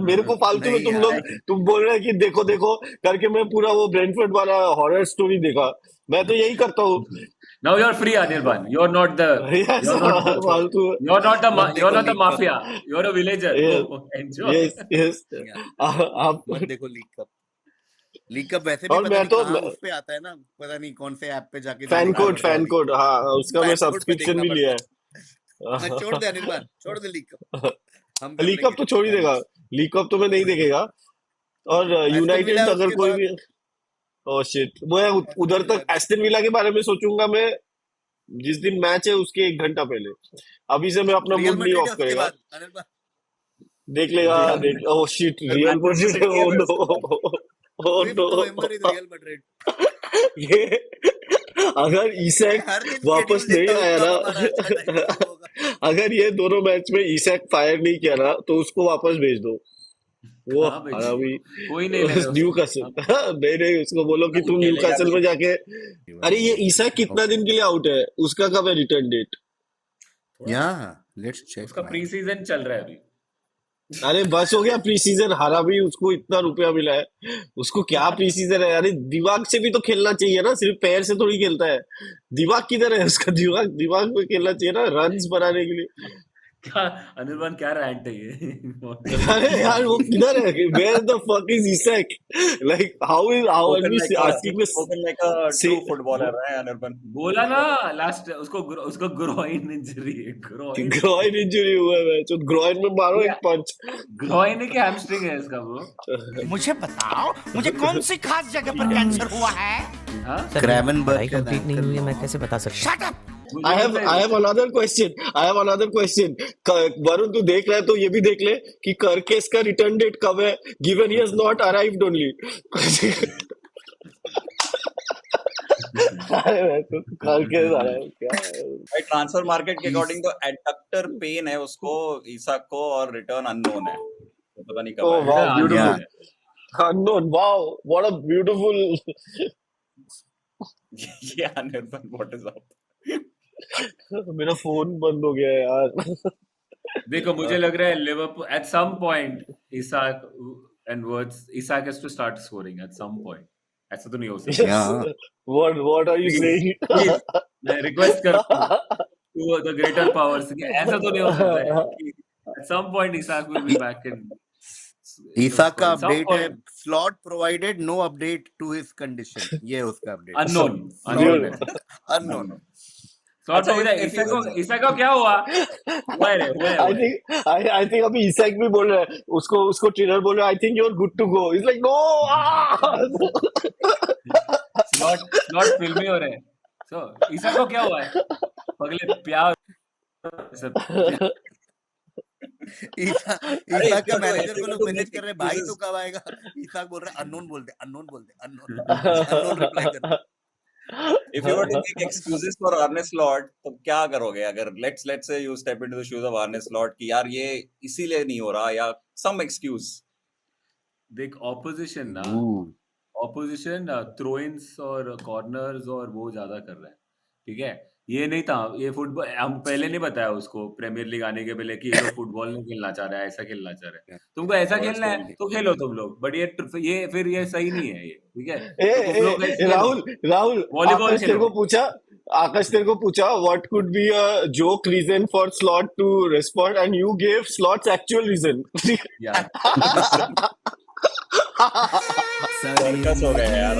मेरे को फालतू में नहीं तुम यार. लोग तुम बोल रहे हैं कि देखो देखो करके मैं पूरा वो ब्रेंटफोर्ड वाला हॉरर स्टोरी देखा। मैं तो यही करता हूँ। now you're free Anirban, you're not the Yes, you're not the फालतू। मत you're देखो not the league cup. mafia, you're a villager, go enjoy। Yes yes Yeah. आप मत देखो लीग कप. लीग कप वैसे भी और पता मैं नहीं तो कहाँ उस पे आता है ना, पता नहीं कौन से ऐप पे जाके फैन देखना पड़ता है कोड लीग कप. हाँ उसका मैं फैन कोड पे सब्सक्रिप्शन देखना भी लिया पड़ता है. है। छोड़ दे अनिर्बान, छोड़ दे लीग कप. हम कर लीग कप लेंगे तो छोड़ ही देगा, मैनेज. लीग कप तो मैं नहीं देखेगा। और एस्टन विला यूनाइटेड अगर उसके कोई बाद. भी ओह शिट मैं उधर एस्टन विला. तक एस्टन विला के बारे में सोचूंगा मैं जिस दिन मैच है उसके 1 घंटा पहले। अभी से मैं अपना रियल मूड नहीं मैड्रिड है ऑफ उसके करेगा। बाद अनिर्बान. देख लेगा Real देख ओह शिट फिर रियल मैनचेस्टर मैड्रिड सिटी है ओह फिर नो उसके बाद। Oh 5th November is no Real Madrid. ये अगर मैं ईसैक हर दिन वापस शेड्यूल नहीं देखता हूँ आया कब ना हमारा अच्छा टाइम शुरू होगा. अगर ये दोनों मैच में ईसैक फायर नहीं किया ना तो उसको वापस भेज दो। वो कहाँ भेज हरामी कोई नहीं ले रहे न्यू उसको, कासल हाँ। नहीं नहीं उसको बोलो कि तुम न्यू खेलेगा कासल भी में नहीं। जाके। अरे ये ईसैक कितना दिन के लिए आउट है, उसका कब है return date? Yeah, let's check उसका man. प्री सीजन चल रहा है अभी। अरे बस हो गया प्री सीजन, हरामी उसको इतना रुपया मिला है, उसको क्या प्री सीजन है। अरे दिमाग से भी तो खेलना चाहिए ना, सिर्फ पैर से थोड़ी खेलता है। दिमाग किधर है उसका, दिमाग दिमाग में खेलना चाहिए ना रन्स बनाने के लिए। क्या अनिर्बान क्या रैंट है ये? अरे यार वो किधर है, where the fuck is Isak, like how are Spoken we like asking a say true footballer है अनिर्बान। बोला ना लास्ट उसको ग्रोइन इंजरी है, ग्रोइन ग्रॉइन इंजरी हुआ है, तो ग्रॉइन में मारो एक पंच। ग्रोइन है कि हैमस्ट्रिंग है इसका ब्रो? मुझे बताओ मुझे कौन सी खास जगह पर कैंसर हुआ है? हाँ Gravenberch पढ़ाई का कंप्लीट नहीं हुई है, मैं कैसे बता सकता हूँ? Shut up! I have another question. Varun तू देख रहा है तो ये भी देख ले कि करकेस का रिटर्न डेट कब है, given he has not arrived only. करकेस आ रहा है क्या? भाई ट्रांसफर मार्केट के अकॉर्डिंग तो एडक्टर पेन है उसको, ईसाक को, और रिटर्न अननोन है, तो पता नहीं कब Oh आएगा। wow, beautiful. Yeah. Unknown. Wow, what a beautiful. ये अनिर्बान व्हाट इज अप? मेरा फोन बंद हो गया है यार। देखो मुझे लग रहा है Liverpool at some point Isak and words Isak has to start scoring at some point, ऐसा तो नहीं हो सकता। Yeah. What are you saying? Please, मैं रिक्वेस्ट करता हूँ टू द ग्रेटर पावर्स कि ऐसा तो नहीं हो सकता है कि at some point Isak will be back in Isak का अपडेट है, Slot provided, no update to his condition. ये है उसका update. Unknown Dude. Unknown. Slot अच्छा, हो जाए। if you- इसाक को क्या हुआ? हुआ है। I think अभी ईसैक भी बोल रहा है, उसको ट्रेनर बोल रहा है, I think you're good to go. He's like no. Slot फिल्मी हो रहे हैं। सो इसाक को क्या हुआ है? पगले प्यार ईसाक का तो मैनेजर को लोग everyone मैसेज make कर रहे हैं, भाई excuses. तो कब आएगा? ईसाक बोल रहा है अननोन बोल दे, अननोन रिप्लाई करना. If you were to make excuses for Arne Slot, तो क्या करोगे? अगर let's say you step into the shoes of Arne Slot कि यार ये इसीलिए नहीं हो रहा, या some excuse. देख ऑपोजिशन ना, Ooh. ऑपोजिशन थ्रो-इन्स और कॉर्नर्स और वो ज्यादा कर रहा है, ठीक है। ये नहीं था, ये फुटबॉल हम पहले नहीं बताया उसको प्रीमियर लीग आने के पहले कि ये लोग फुटबॉल नहीं खेलना चाह रहा है, ऐसा खेलना चाह रहा है। तुमको ऐसा और खेलना है स्टोरी तो खेलो तुम लोग, बट ये फिर ये सही नहीं है ये, ठीक है? ए, तो तुम लोग ए, ऐसे खेलो, राहुल वॉलीबॉल आकाश तेरे खेलो। को पूछा what could be a joke reason for Slot to respond and you gave Slot's actual reason यार सर्कस हो गया यार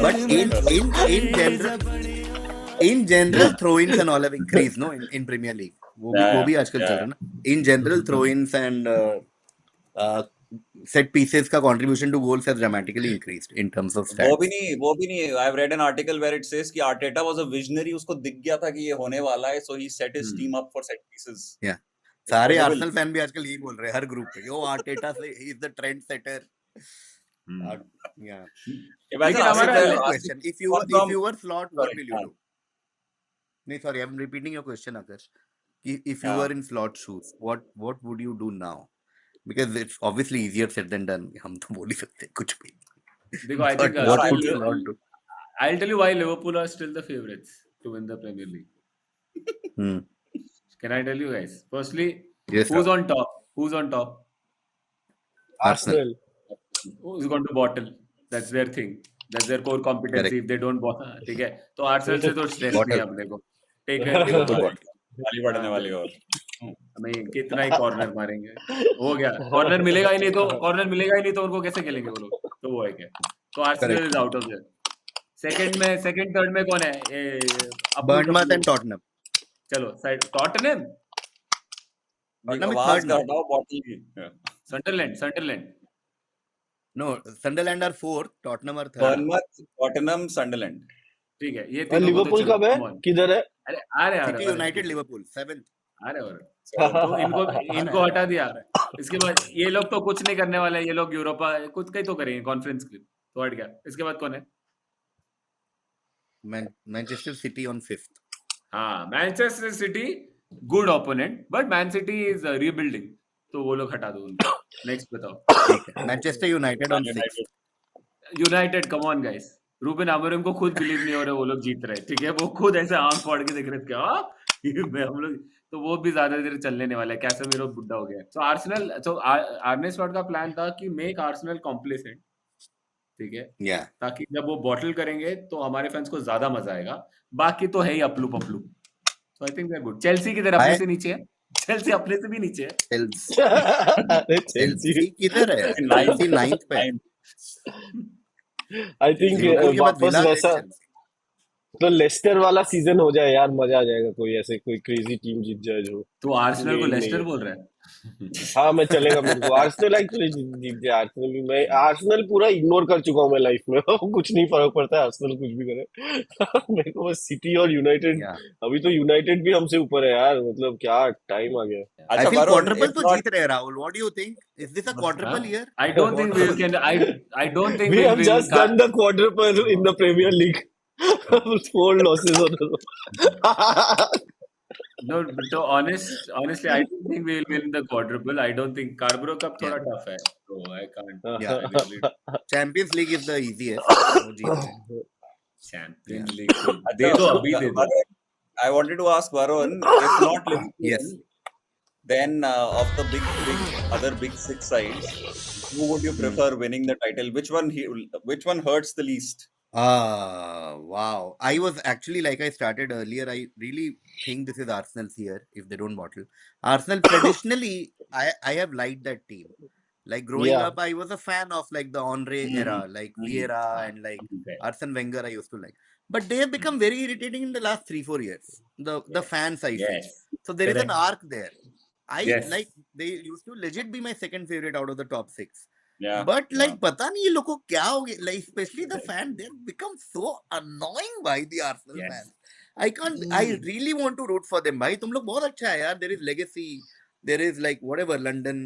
But in general throw-ins and all have increased, no, in Premier League. वो भी आजकल चल रहा है ना. In general throw-ins and set pieces का contribution to goals has dramatically increased in terms of stats. वो भी नहीं I've read an article where it says कि Arteta was a visionary, उसको दिख गया था कि ये होने वाला है, so he set his team up for set pieces. Yeah. सारे आर्सेनल फैन भी आजकल यही बोल रहे हैं हर ग्रुप पे, यो आर्टेटा से ही is the trend setter. Yeah. लेकिन हमारा Question. If you were Slot, what will you do? No, sorry, I'm repeating your question, Akash. If you were in Slot's shoes, what would you do now? Because it's obviously easier said than done. हम तो बोल ही सकते हैं कुछ भी. देखो, I think What would Slot do? I'll tell you why Liverpool are still the favorites to win the Premier League. Can I tell you guys? Firstly, Yes, who's sir. on top? Who's on top? Arsenal. Who's going to bottle? That's their thing. That's their core competency. Correct. If they don't bottle, ठीक है? तो Arsenal से तो stress Bottle. नहीं है अपने को. Take care. तो bottle. वाली बढ़ने वाली और नहीं, कितना ही कॉर्नर मारेंगे, हो गया. कॉर्नर मिलेगा ही नहीं तो उनको कैसे खेलेंगे वो लोग? तो वो है क्या? तो Arsenal is out of there. Second third में कौन है? Bournemouth and Tottenham. चलो साइड टॉटनहम, Tottenham is आवाज third का now. हटाओ बॉटल की. Sunderland. No, Sunderland are fourth, Tottenham are third. Bournemouth, Tottenham, Sunderland. ठीक है, ये और तीनों को तो लिवरपूल चलो, कब है? come on. किधर है? अरे आ रहे City, United, Liverpool, seventh. तो इनको हटा दिया. इसके बाद ये लोग तो कुछ नहीं करने वाले, ये लोग यूरोपा कुछ कहीं तो करेंगे, कॉन्फ्रेंस की तो हट गया. इसके बाद कौन है? Manchester City on fifth. हाँ, Manchester city good opponent, but man city is rebuilding, तो वो लोग हटा दो उनको. नेक्स्ट बताओ. ठीक है. Manchester United on sixth. United, come on guys. Ruben Amorim को खुद बिलीव नहीं हो रहा वो लोग जीत रहे, ठीक है? वो खुद ऐसे आंख फाड़ के देख रहे थे, क्या हम लोग, तो वो भी ज्यादा देर चलने नहीं वाला है. कैसेमीरो बुड्ढा हो गया. सो आर्सेनल, सो आर्ने स्लॉट का प्लान था कि मेक आर्सेनल कॉम्प्लेसेंट, ठीक है? Yeah. ताकि जब वो बॉटल करेंगे तो हमारे फैंस को ज्यादा मजा आएगा. बाकी तो है ही अपलू पपलू. So I think we are good. Chelsea किधर अपने से नीचे है? चेल्सी अपने से भी नीचे है. Chelsea किधर है? Chelsea ninth पे. आई थिंक लिवरपूल के बाद वापस विला है वैसा Chelsea. तो लेस्टर वाला सीजन हो जाए यार, मजा आ जाएगा. कोई क्रेजी टीम जीत जाए जो. तो आर्सेनल को नहीं, लेस्टर नहीं. बोल रहा है. हाँ, मैं चलेगा मेरे को. आर्सेनल एक्चुअली जीत जाए. आर्सेनल पूरा इग्नोर कर चुका हूँ मैं लाइफ में. कुछ नहीं फर्क पड़ता है आर्सेनल कुछ भी करे. मेरे को बस सिटी और यूनाइटेड. Yeah. अभी तो यूनाइटेड भी हमसे ऊपर है यार. मतलब क्या टाइम आ गया. I अच्छा think वरुण, quadruple if तो not जीत रहे हैं Rahul. What do you think? Is this a quadruple year? I don't think we can. I don't think We we have will. just done the quadruple in the Premier League. 4 losses on the road. No, so honestly, I don't think we will win the quadruple. I don't think Carabao Cup थोड़ा tough है, so I can't. Yeah. really. Champions League is the easiest. वो जीत रहे हैं. Champions League तो अच्छा, दे दो, अभी दे दो. Varun, I wanted to ask Varun, if not Liverpool, Yes. then of the other big 6 sides, who would you prefer winning the title? Which one hurts the least? Wow. I was actually, like I started earlier, I really think this is Arsenal's year if they don't bottle. Arsenal traditionally, I have liked that team. Like growing Yeah. up, I was a fan of like the Henry era, like Vieira and like Okay. Arsene Wenger. I used to like, but they have become very irritating in the last 3-4 years. The fans, I feel. Yes. So there is an Correct. arc there. I Yes. like they used to legit be my second favorite out of the top 6. Yeah. But like पता नहीं ये लोग को क्या हो गया, like especially the fan, they have become so annoying by the Arsenal Yes. fans. I can't. I really want to root for them. भाई तुम लोग बहुत अच्छा है यार. There is legacy. There is like whatever London,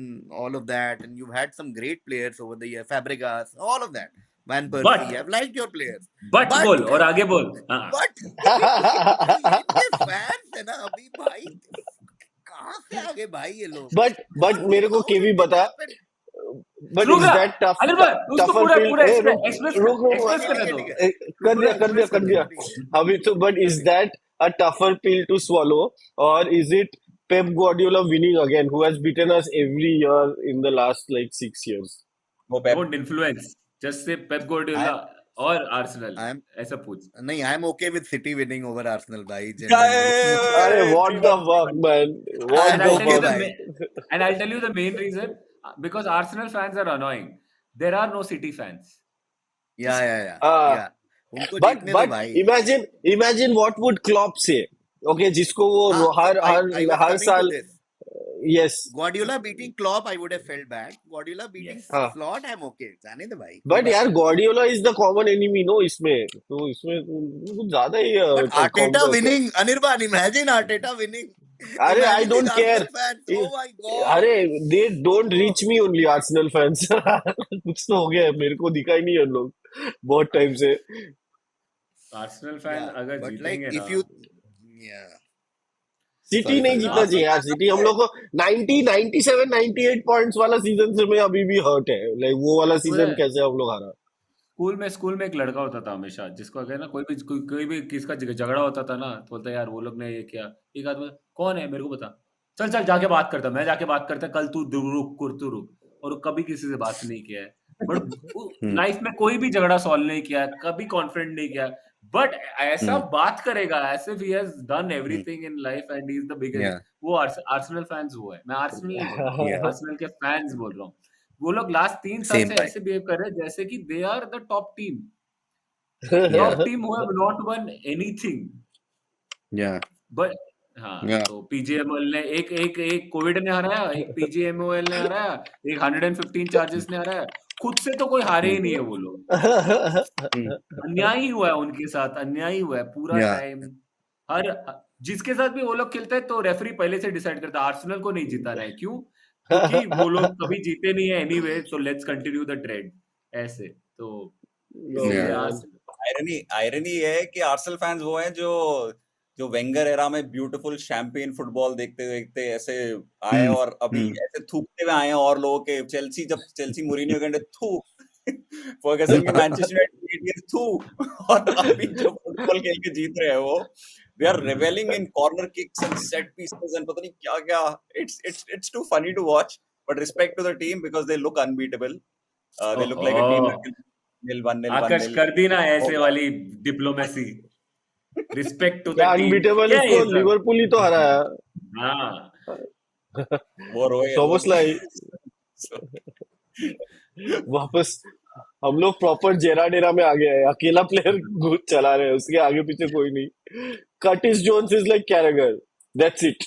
all of that, and you've had some great players over the year. Fabregas, all of that. Van Persie. But- I've liked your players. But बोल और आगे बोल. हाँ. But ये fans है ना अभी भाई कहाँ से आ गए भाई ये लोग? But मेरे को केवी बता. But रुक is जा. that tough? अनिल भाई, उसको tougher पूरा field? पूरा रुक, express रुक, करने दो. कर दिया. अभी तो but is that a tougher pill to swallow, or is it Pep Guardiola winning again, who has beaten us every year in the last like 6 years? वो Pep Don't influence. Just say Pep Guardiola और Arsenal. I'm ऐसा पूछ. नहीं, I'm okay with City winning over Arsenal, भाई. Hey, Genuinely. Arey, what the fuck, man? What And the I'll tell you fuck? the and I'll tell you the main reason, because Arsenal fans are annoying. There are no City fans. Yeah. उनको But जीतने दो भाई. imagine what would Klopp say? Okay, जिसको वो हाँ, हर I was her coming to साल this. yes. Guardiola beating Klopp, I would have felt bad. Guardiola beating Yes. हाँ. Slot, I'm okay. जाने दे भाई. But यार Guardiola is the common enemy, no, इसमें तो इसमें कुछ ज्यादा ही But Arteta winning, Anirban, imagine Arteta winning. अरे I Imagine don't these care. Arsenal fans. Oh my god. अरे they don't reach me only Arsenal fans. कुछ तो हो गया है, मेरे को दिखा ही नहीं है उन लोग बहुत टाइम से. Arsenal fan Yeah, अगर but like जीतेंगे if ना, you, yeah. सिटी Sorry, नहीं sorry. जीतना चाहिए यार. सिटी हम लोग को 90 97 98 पॉइंट्स वाला सीजन से मैं अभी भी हर्ट है. लाइक वो वाला सीजन कैसे हम लोग हारा. स्कूल में एक लड़का होता था हमेशा, जिसको अगर ना कोई भी किसका झगड़ा होता था ना, तो बोलता यार वो लोग ने ये किया. एक आदमी कौन है मेरे को बता, चल जाके बात करता, मैं जाके बात करता, कल तू रुक, और कभी किसी से बात नहीं किया है. बट लाइफ में कोई भी झगड़ा सॉल्व नहीं किया है, कभी कॉन्फ्रेंट नहीं किया, बट ऐसा बात करेगा as if he has done everything in life and he is the biggest. Yeah. वो आर्सेनल फैंस वो है. मैं आर्सेनल नहीं बोल रहा हूँ, आर्सेनल के फैंस बोल रहा हूँ. वो लोग लास्ट 3 साल Same से भाई. ऐसे बिहेव कर रहे हैं जैसे कि they are the top team who have not won anything. Yeah. But हाँ, Yeah. तो पीजीएमएल ने एक कोविड ने हराया, एक पीजीएमएल ने हराया, एक 115 चार्जेस ने हराया. खुद से तो कोई हारे ही नहीं है वो लोग. अन्याय ही हुआ है उनके साथ, अन्याय ही हुआ है पूरा Yeah. टाइम. हर जिसके साथ भी वो लोग खेलते हैं तो रेफरी पहले से डिसाइड करता है आर्सेनल को नहीं जिताना है. क्यों? क्योंकि वो लोग कभी जीते नहीं है एनीवे, तो लेट्स कंटिन्यू द ट्रेंड. ऐसे तो Yeah. आयरनी है कि आर्सेनल फैंस वो हैं जो वेंगर एरा में ब्यूटीफुल शैंपियन फुटबॉल देखते देखते ऐसे आए और अभी ऐसे थूकते हुए आए हैं और लोगों के. चेल्सी मुरीनियो के थू, फर्गसन की मैनचेस्टर यूनाइटेड थू, और अभी जो फुटबॉल खेल के जीत रहे हैं वो they are reveling in corner kicks and set pieces and पता नहीं क्या. It's too funny to watch, but respect to the team because they look unbeatable. They look like a team that can nil 1-0 आकाश 1-0. कर दी ना ऐसे वाली diplomacy. Respect to the team. Unbeatable इसको Liverpool ही तो हराया. हाँ, वो रोए सोबोस्लाई वापस हम लोग प्रॉपर जेराडेरा में आ गए हैं. अकेला प्लेयर चला रहे हैं, उसके आगे पीछे कोई नहीं. Curtis Jones is like Carragher, that's it.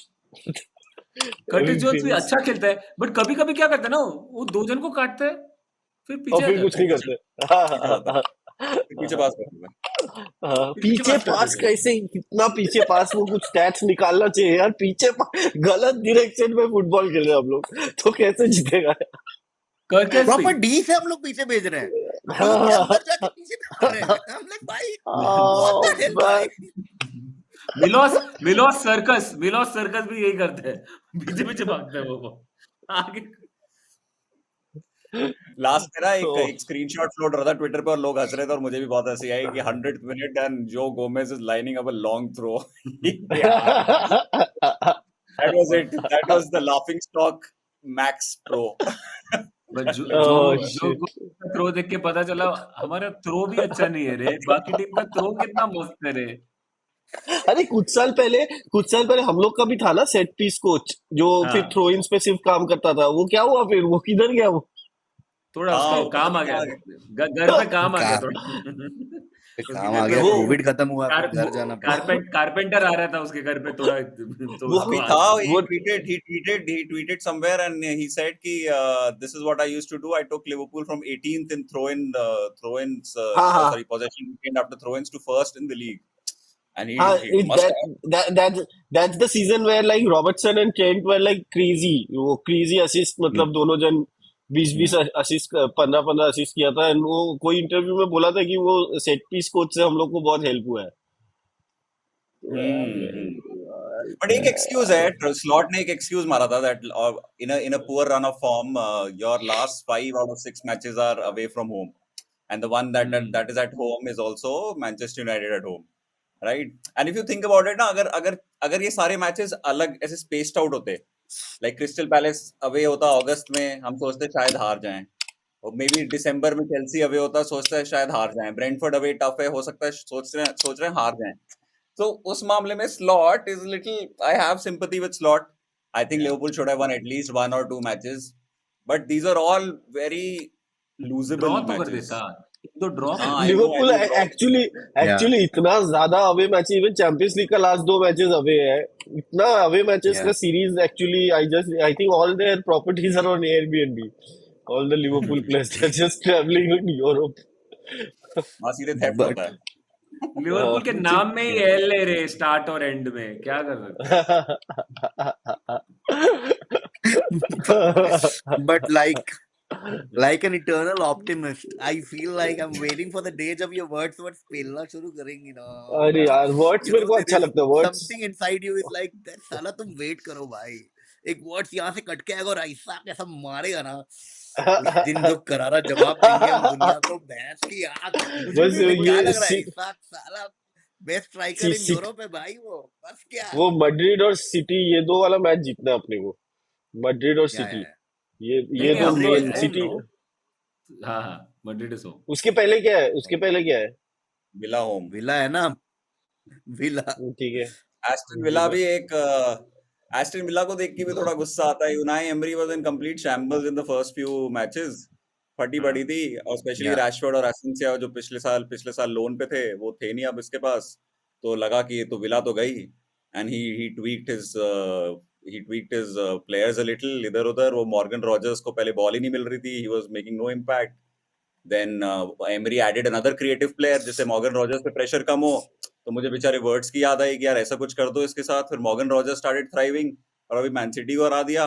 Curtis Jones भी अच्छा खेलता है, बट कभी कभी क्या करता है ना, वो 2 जन को काटता है, फिर और पीछे फिर कुछ नहीं करते. पीछे पास कर. पीछे पास कैसे, कितना पीछे पास, वो कुछ स्टैट्स निकालना चाहिए यार. पीछे गलत डायरेक्शन में फुटबॉल खेल रहे हैं हम लोग, तो कैसे जीतेगा. प्रॉपर डी से हम लोग पीछे भेज रहे हैं. अंदर जाके पीछे मार रहे हैं. हम लोग भाई what the hell भाई. मिलोस सर्कस भी यही करते हैं, पीछे भागते हैं वो आगे. लास्ट में ना एक स्क्रीनशॉट फ्लोट रहा था ट्विटर पे और लोग हंस रहे थे और मुझे भी बहुत हंसी आई कि 100th मिनट एंड जो Gomez is lining up a long throw. That was the laughing stock Max Pro. जो थ्रो देख के पता चला हमारा थ्रो भी अच्छा नहीं है रे, बाकी टीम का थ्रो कितना मस्त है रे. अरे कुछ साल पहले हम लोग का भी था ना सेट पीस कोच, जो फिर थ्रो इन पे सिर्फ काम करता था. वो क्या हुआ फिर, वो किधर गया? वो थोड़ा उसका काम आ गया, घर पे काम आ गया थोड़ा. काम आ गया, कोविड खत्म हुआ, घर जाना पड़ा. कारपेंटर आ रहा था उसके घर पे थोड़ा. He tweeted somewhere and he said कि this is what I used to do. I took Liverpool from 18th in throw-ins, sorry, possession weekend after throw-ins to first in the league. And he must have. That's the season where like Robertson and Trent were like crazy. वो crazy assist, मतलब दोनों जन 20 assist 15 assist किया था. And वो कोई interview में बोला था कि वो सेट पीस कोच से हम लोग को बहुत हेल्प हुआ है. But एक excuse है, स्लॉट ने एक excuse मारा था that in a poor run of form, your last 5 out of 6 matches are away from home, and the one that is at home is also Manchester United at home. Right? And if you think about it ना, अगर अगर अगर ये सारे matches अलग ऐसे spaced out होते, like crystal palace away होता अगस्त में, हम सोचते शायद हार जाएं, और मे बी दिसंबर में चेल्सी अवे होता, सोचते हैं शायद हार जाएं, ब्रेंटफोर्ड अवे टफ है, हो सकता है सोच रहे हैं हार जाएं। तो उस मामले में Slot is little, I have sympathy with Slot. I think Liverpool should have won at least 1 or 2 matches, but these are all very losable draw तो कर मैचेस। देता, तो ड्रॉ कर हाँ, देता। I know Liverpool draw. Actually actually इतना ज्यादा away match, even Champions League का लास्ट 2 मैचेस अवे है, इतना अवे मैचेस Yeah. का series actually I think all their properties are on Airbnb, all the Liverpool players are just travelling in Europe. वहाँ सीधे theft But होता है। Liverpool के नाम में ही एल है रे, स्टार्ट और एंड में, क्या कर सकते हैं? but like an eternal optimist, I feel like I'm waiting for the day जब ये words पेलना शुरू करेंगी ना। अरे यार वर्ड्स You मेरे know, को there अच्छा is लगता है words. something inside you is like that, साला तुम वेट करो भाई, एक वर्ड्स यहाँ से कट के आएगा और ऐसा कैसा मारेगा ना, उस दिन जो करारा जवाब देंगे हम दुनिया को, भैंस की आंख। मुझे बस भी क्या ये लग रहा है, इसाक साला बेस्ट स्ट्राइकर इन सी- यूरोप है भाई वो, बस क्या। वो मैड्रिड और सिटी, ये दो वाला मैच जीतना है अपने को, मैड्रिड और या, सिटी, या, ये नहीं दो हमने मेन। सिटी हाँ हाँ मैड्रिड सो उसके पहले क्या है, उसके पहले क्या है? Villa home. विला है ना, विला। ठीक है। एस्टन विला भी एक एस्टन विला को देख के भी थोड़ा गुस्सा आता है। Unai Emery was in complete shambles in the first few matches, फटी पड़ी थी, और स्पेशली Yeah. रैशफोर्ड और एसेंसिया जो पिछले साल लोन पे थे, वो थे नहीं अब इसके पास, तो लगा कि ये तो विला तो गई। And he tweaked his players a little इधर उधर। वो मॉर्गन रॉजर्स को पहले बॉल ही नहीं मिल रही थी, he was making no impact. Then Emery added another creative player, जिससे मॉर्गन रॉजर्स पे प्रेशर कम हो। तो मुझे बेचारे वर्ड्स की याद आई कि यार ऐसा कुछ कर दो इसके साथ। फिर मॉर्गन रॉजर्स स्टार्टेड थ्राइविंग, और अभी मैन सिटी को हरा दिया।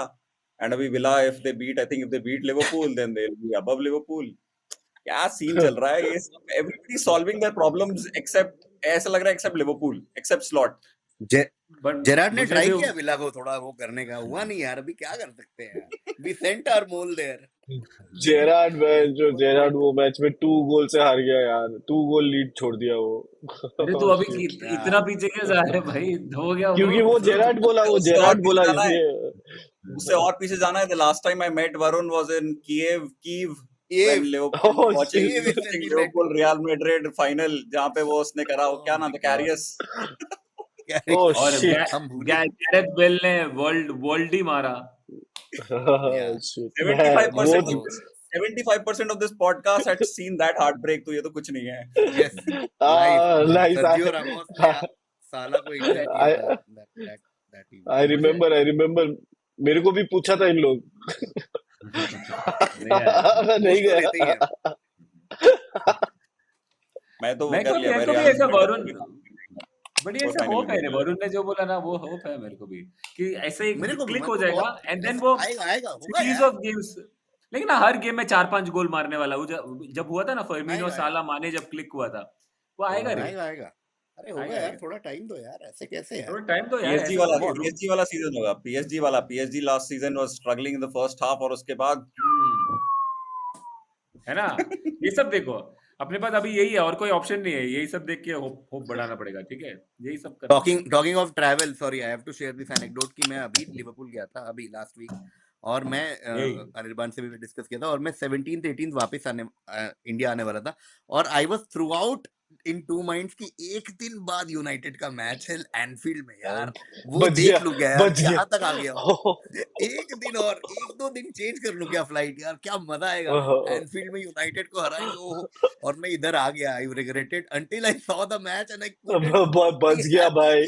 एंड अभी Villa, if they beat Liverpool, then they will be above Liverpool. क्या सीन चल रहा है ये सब, everybody solving their problems except, ऐसा लग रहा है except Liverpool, except Slot. But Gerrard ने मुझे ट्राई भी किया विला को थोड़ा वो करने का, हुआ नहीं यार, अभी क्या कर सकते हैं, we sent our mole there. Gerrard वो मैच में 2 गोल से हार गया यार, 2 गोल लीड छोड़ दिया वो। अरे तू अभी इतना पीछे क्यों जा रहा है भाई, हो गया क्योंकि वो जेरार्ड बोला जाना है, इसलिए। उससे और पीछे जाना है। The last time I met Varun was in Kyiv when Liverpool Oh, watching Kiev is when we met. Liverpool Real Madrid final, जहाँ पे वो उसने करा, वो क्या नाम था, कैरियस। Oh, और shit. हम भूल गए। गैरेथ बेल ने वर्ल्ड ही मारा। Shit. 75% वो of this 75% of this podcast had seen that heartbreak, तो ये तो कुछ नहीं है। Yes, nice. सर्जियो रामोस ने साला को इंटर किया था, that evening. I remember मेरे को भी पूछा था इन लोग। नहीं कुछ तो रहते ही गया। हैं। मैं तो वो मेरे कर को लिया, मेरे को मैं भी Real ऐसा Madrid वरुण, का। बट ये ऐसा होप है रे, वरुण ने जो बोला ना वो होप है मेरे को भी, कि ऐसे ही मेरे को क्लिक मेरे हो को जाएगा बहुत एंड देन वो आएगा होगा सीरीज यार। Of games. लेकिन ना हर गेम में 4-5 गोल मारने वाला, वो जब हुआ था ना फर्मिनो आएगा, साला माने, जब क्लिक हुआ था, वो आएगा रे, आएगा। अरे होगा आएगा, यार, आएगा। थोड़ा टाइम दो यार, ऐसे कैसे यार। थोड़ा टाइम तो यार, PSG ऐसा वाला बहुत PSG वाला सीजन होगा, PSG last season was struggling in the first half, और उसके बाद है ना। ये सब देखो, अपने पास अभी यही है और कोई ऑप्शन नहीं है, यही सब देख के होप बढ़ाना पड़ेगा, ठीक है, यही सब करना है। Talking of travel, sorry I have to share this anecdote कि मैं अभी लिवरपूल गया था अभी लास्ट वीक, और मैं यही। अनिर्बान से भी डिस्कस किया था, और मैं 17th 18th वापस इंडिया आने वाला था, और I was through out in 2 minds कि एक दिन बाद यूनाइटेड का मैच है एनफील्ड में यार, वो बच देख गया, लूं क्या यार, बच गया। यहाँ तक आ गया हूँ। एक दिन और 1-2 दिन चेंज कर लूं क्या फ्लाइट यार, क्या मजा आएगा एनफील्ड में यूनाइटेड को हराएंगे। ओह, और मैं इधर आ गया, I regretted until I saw the match and I बच गया भाई।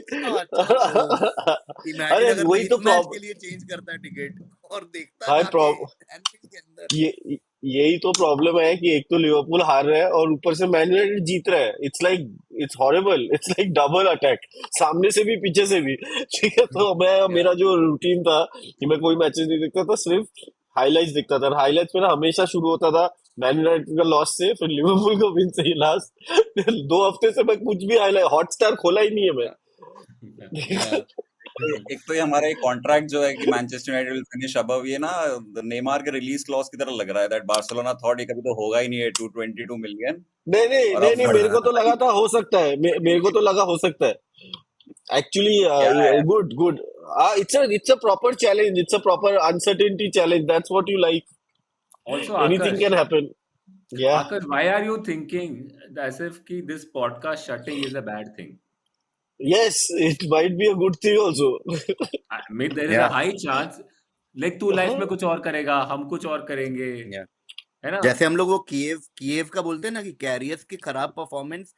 इमेजिन अरे अगर वही मैं तो इस मैच प्रॉब्लम, के लिए चेंज करता टिकट और देखता हाँ, जाके एनफील्ड के अंदर। यही तो प्रॉब्लम है कि एक तो लिवरपूल हार रहा है और ऊपर से मैन यूनाइटेड जीत रहा है। It's horrible, it's like double attack, सामने से भी पीछे से भी। ठीक है, तो मेरा जो रूटीन था कि मैं कोई मैचेस नहीं देखता था, सिर्फ हाइलाइट्स देखता था। हाइलाइट्स में ना हमेशा शुरू होता था मैन यूनाइटेड का लॉस से, फिर लिवरपूल को विन से ही लास्ट। 2 हफ्ते से मैं कुछ भी हाइलाइट हॉटस्टार खोला ही नहीं है मैं। एक तो ये हमारा एक कॉन्ट्रैक्ट जो है कि Manchester United will finish above, ये ना नेमार के रिलीज क्लॉज की तरह लग रहा है, दैट बार्सिलोना थॉट ये कभी तो होगा ही नहीं है 222 मिलियन, नहीं नहीं और नहीं अब नहीं, मेरे को तो लगा था हो सकता है, मेरे को तो लगा हो सकता है actually. क्या है Good. It's a proper challenge, it's a proper uncertainty challenge, that's what you like. Also, Anything Akash, can happen. Yeah. Akash, why are you thinking as if ki this podcast shutting is a bad thing? Yes, it might be a good thing also. I mean, there is a Yeah, high chance, like तू life में कुछ और करेगा, हम कुछ और करेंगे, yeah. है ना? जैसे हम लोग वो कीव का बोलते हैं ना कि कैरियर्स की खराब performance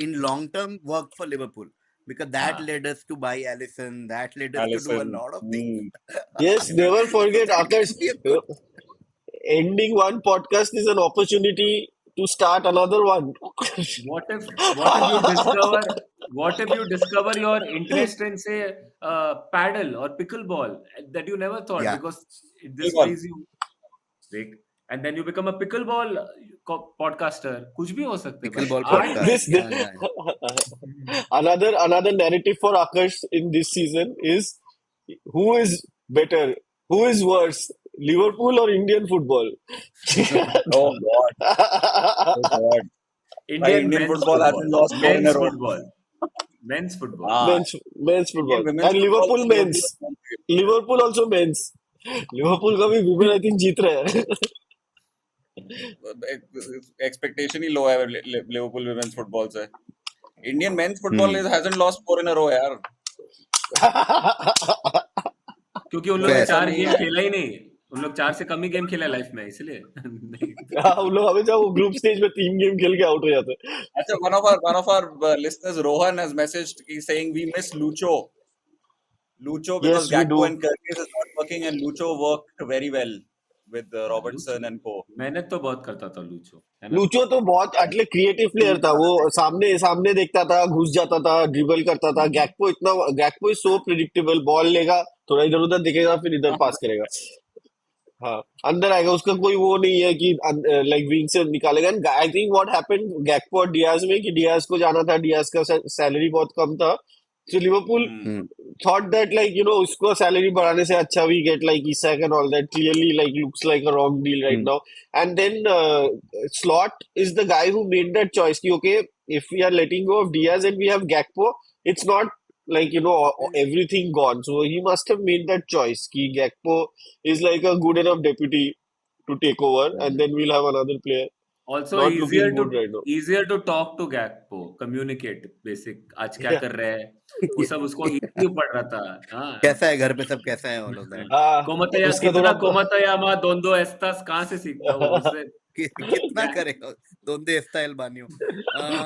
in long term worked for Liverpool because that हाँ, led us to buy Alisson, that led us to do a Alisson? lot of things. Yes, never forget, That Akash, can be a good. ending one podcast is an opportunity to start another one. what if you discover your interest in, say, paddle or pickleball that you never thought, Yeah, because this बिल्कुल pays you, like, and then you become a pickleball podcaster. कुछ भी हो सकता है भाई, pickleball art podcast. This Yeah. another narrative for Akash in this season is who is better, who is worse, Liverpool or Indian football? Oh God, oh God. भाई Indian Indian men's football football, hasn't lost 4 in a men's row. football, men's football. हाँ, men's Indian football women's and football Liverpool तो men's. Liverpool Liverpool also men's. Liverpool का भी women I think जीत रहे हैं. Expectation ही लो है Liverpool women's football से. Indian mains football Hmm. hasn't lost 4 in a row यार. क्योंकि उन लोग ने Fair. ऐसा 4 नहीं गेम है. खेला ही नहीं, उन लोग 4 से कम ही गेम खेला लाइफ में, इसलिए नहीं. उन लोग हमेशा वो ग्रुप स्टेज में 3 गेम खेल के आउट हो जाते हैं. अच्छा, one of our listeners, Rohan, has messaged, he's saying we miss Lucho because Yes, we Gakpo do. and Kirkis is not working and Lucho worked very well with Robertson and co. मेहनत तो बहुत करता था लूचो, है ना? लूचो तो बहुत एटले क्रिएटिव प्लेयर था वो. सामने देखता था, घुस जाता था, ड्रिबल करता था. गैक्पो इज सो प्रिडिक्टेबल. बॉल लेगा, थोड़ा इधर उधर दिखेगा, फिर इधर पास करेगा. हाँ, अंदर आएगा. उसका कोई वो नहीं है कि लाइक विंग से निकालेगा. And I think what happened Gakpo और डियाज में कि डियाज को जाना था, डियाज का सैलरी बहुत कम था. So Liverpool Hmm. thought that उसको सैलरी बढ़ाने से अच्छा we get like Isak and all that. Clearly looks like a wrong deal right Hmm. now. And then Slot is the guy who made that choice. कि okay, if we are letting go of Diaz and we have Gakpo, it's not like everything gone. So he must have made that choice. कि Gakpo is like a good enough deputy to take over, and then we'll have another player. Also Not looking good right now. easier to talk to Gakpo, communicate basic, आज क्या Yeah. कर रहे हैं, वो सब उसको easy पड़ रहा था. हाँ, कैसा है घर पे सब कैसा है all of that. कोमतया उसका कितना थोड़ा कोमतयामा दोंदो एस्तास कहाँ से सीखता वो उससे. कितना करेगा दोंदे स्टाइल बानियो.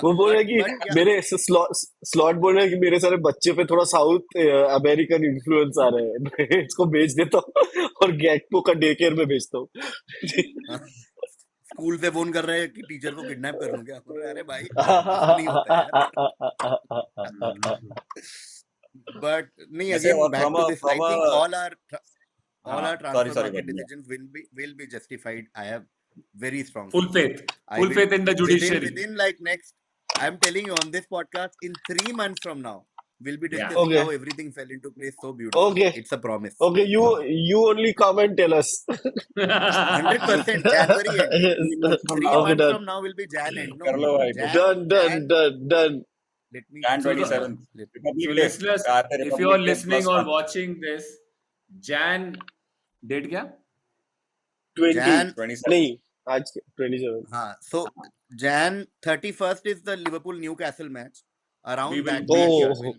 वो बोल रहे but कि yeah, मेरे स्लॉट बोल रहे हैं कि मेरे सारे बच्चे पे थोड़ा साउथ अमेरिकन इन्फ्लुएंस आ रहे हैं. मैं इसको भेज देता हूँ और गैक्पो का डे केयर में भेजता हूँ. स्कूल से फोन कर रहे हैं कि टीचर को किडनैप कर लूं क्या. अरे भाई ऐसा नहीं होता यार. But नहीं, वैसे again और back from to a this, I think all our sorry transfer sorry market Varun. decisions will be justified. I have very strong full feelings. faith, I full will faith in the judiciary. within like next, I'm telling you on this podcast, in 3 months from now we'll be Yeah. discussing Okay. how everything fell into place so beautifully. Okay. It's a promise. Okay, you only come and tell us. 100% January end. Yes. 3 Okay, months done. from now will be Jan end. No, कर लो भाई. Done. let me Jan So, 27th. let- Republic so Day. listeners, आते if Republic you are Day listening plus or 1. watching this, Jan date क्या? 20. Jan, 27th. नहीं, आज 27. so Jan 31st is the Liverpool Newcastle match. Around We will that meet date here. will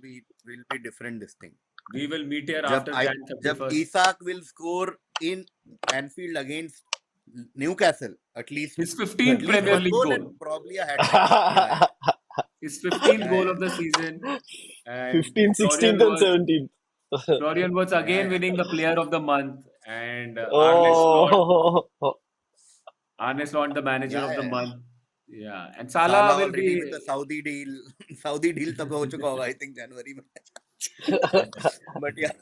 be different this thing. We will meet here जब after Jan जब 31st. Isak will score in Anfield against Newcastle, at least His 15th 1 Premier League goal goal. and probably a hat trick. His 15th Yeah, goal yeah. of the season. And 15th, 16th, and 17th. Florian was again Yeah. winning the Player of the Month, and Arne Slot the Manager Yeah, of the yeah. Month. Yeah, and Salah Salah will already be. with the Saudi deal. Saudi deal तब हो चुका होगा, I think January में. But yeah.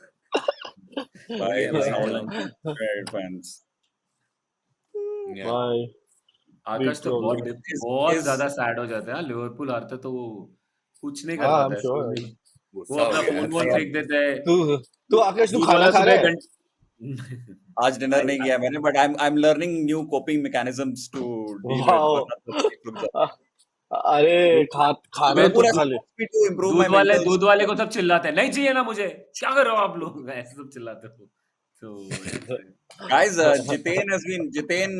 Bye, Yeah, bye, Saudi चलो. fans. Yeah. Bye. आकाश तो problem. बहुत Is- ज्यादा sad हो जाते हैं. लिवरपूल हारते तो वो कुछ नहीं कर हाँ, पाता I'm है. sure. So वो गुस्सा हो अपना गया फोन यार वोन सही फेंक देते हैं। तू आकाश तू दूध खाना वाला खा रहा सुबह है? आज डिनर नहीं किया मैंने, but I am learning new coping mechanisms to deal with wow. रुक जा। अरे खाना सुबह तो तो खा ले। to improve my mental दूध वाले को सब चिल्लाते हैं, नहीं चाहिए ना मुझे, क्या कर रहे हो आप लोग, ऐसे सब चिल्लाते हो। तो guys. Jitain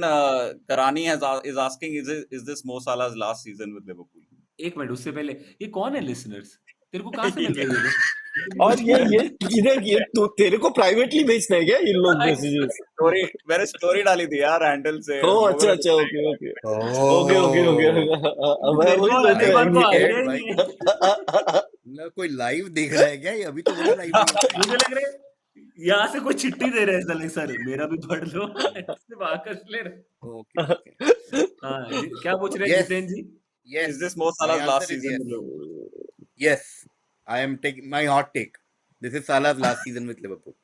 Karani is asking, is this Mo Salah's last season with Liverpool? एक मिनट, उससे पहले ये कौन है लिसनर्स, तेरे को कहाँ से मिल रही है ये? और ये इधर ये तू तेरे को प्राइवेटली भेजना है क्या इन लोग मैसेजेस? स्टोरी मैंने स्टोरी डाली थी यार हैंडल से। ओ अच्छा ओके ओके ओके ओके अब मेरे वही को सोच मेरे को रहा आइडिया भाई। ही नहीं है। ना कोई लाइव देख रहा है क्या ये? अभी तो बोला लाइव नहीं मुझे लग रहा है यहाँ से कोई चिट्ठी दे रहे हैं साले, सर मेरा भी पढ़ लो, सिर्फ आकर्ष ले रहे। ओके ओके हाँ क्या पूछ रहे हैं Yes. Jiten ji? yes Is this Mo my Salah's last answer is season yes. with Liverpool? Yes, I am taking my hot take. This is Salah's last season with Liverpool.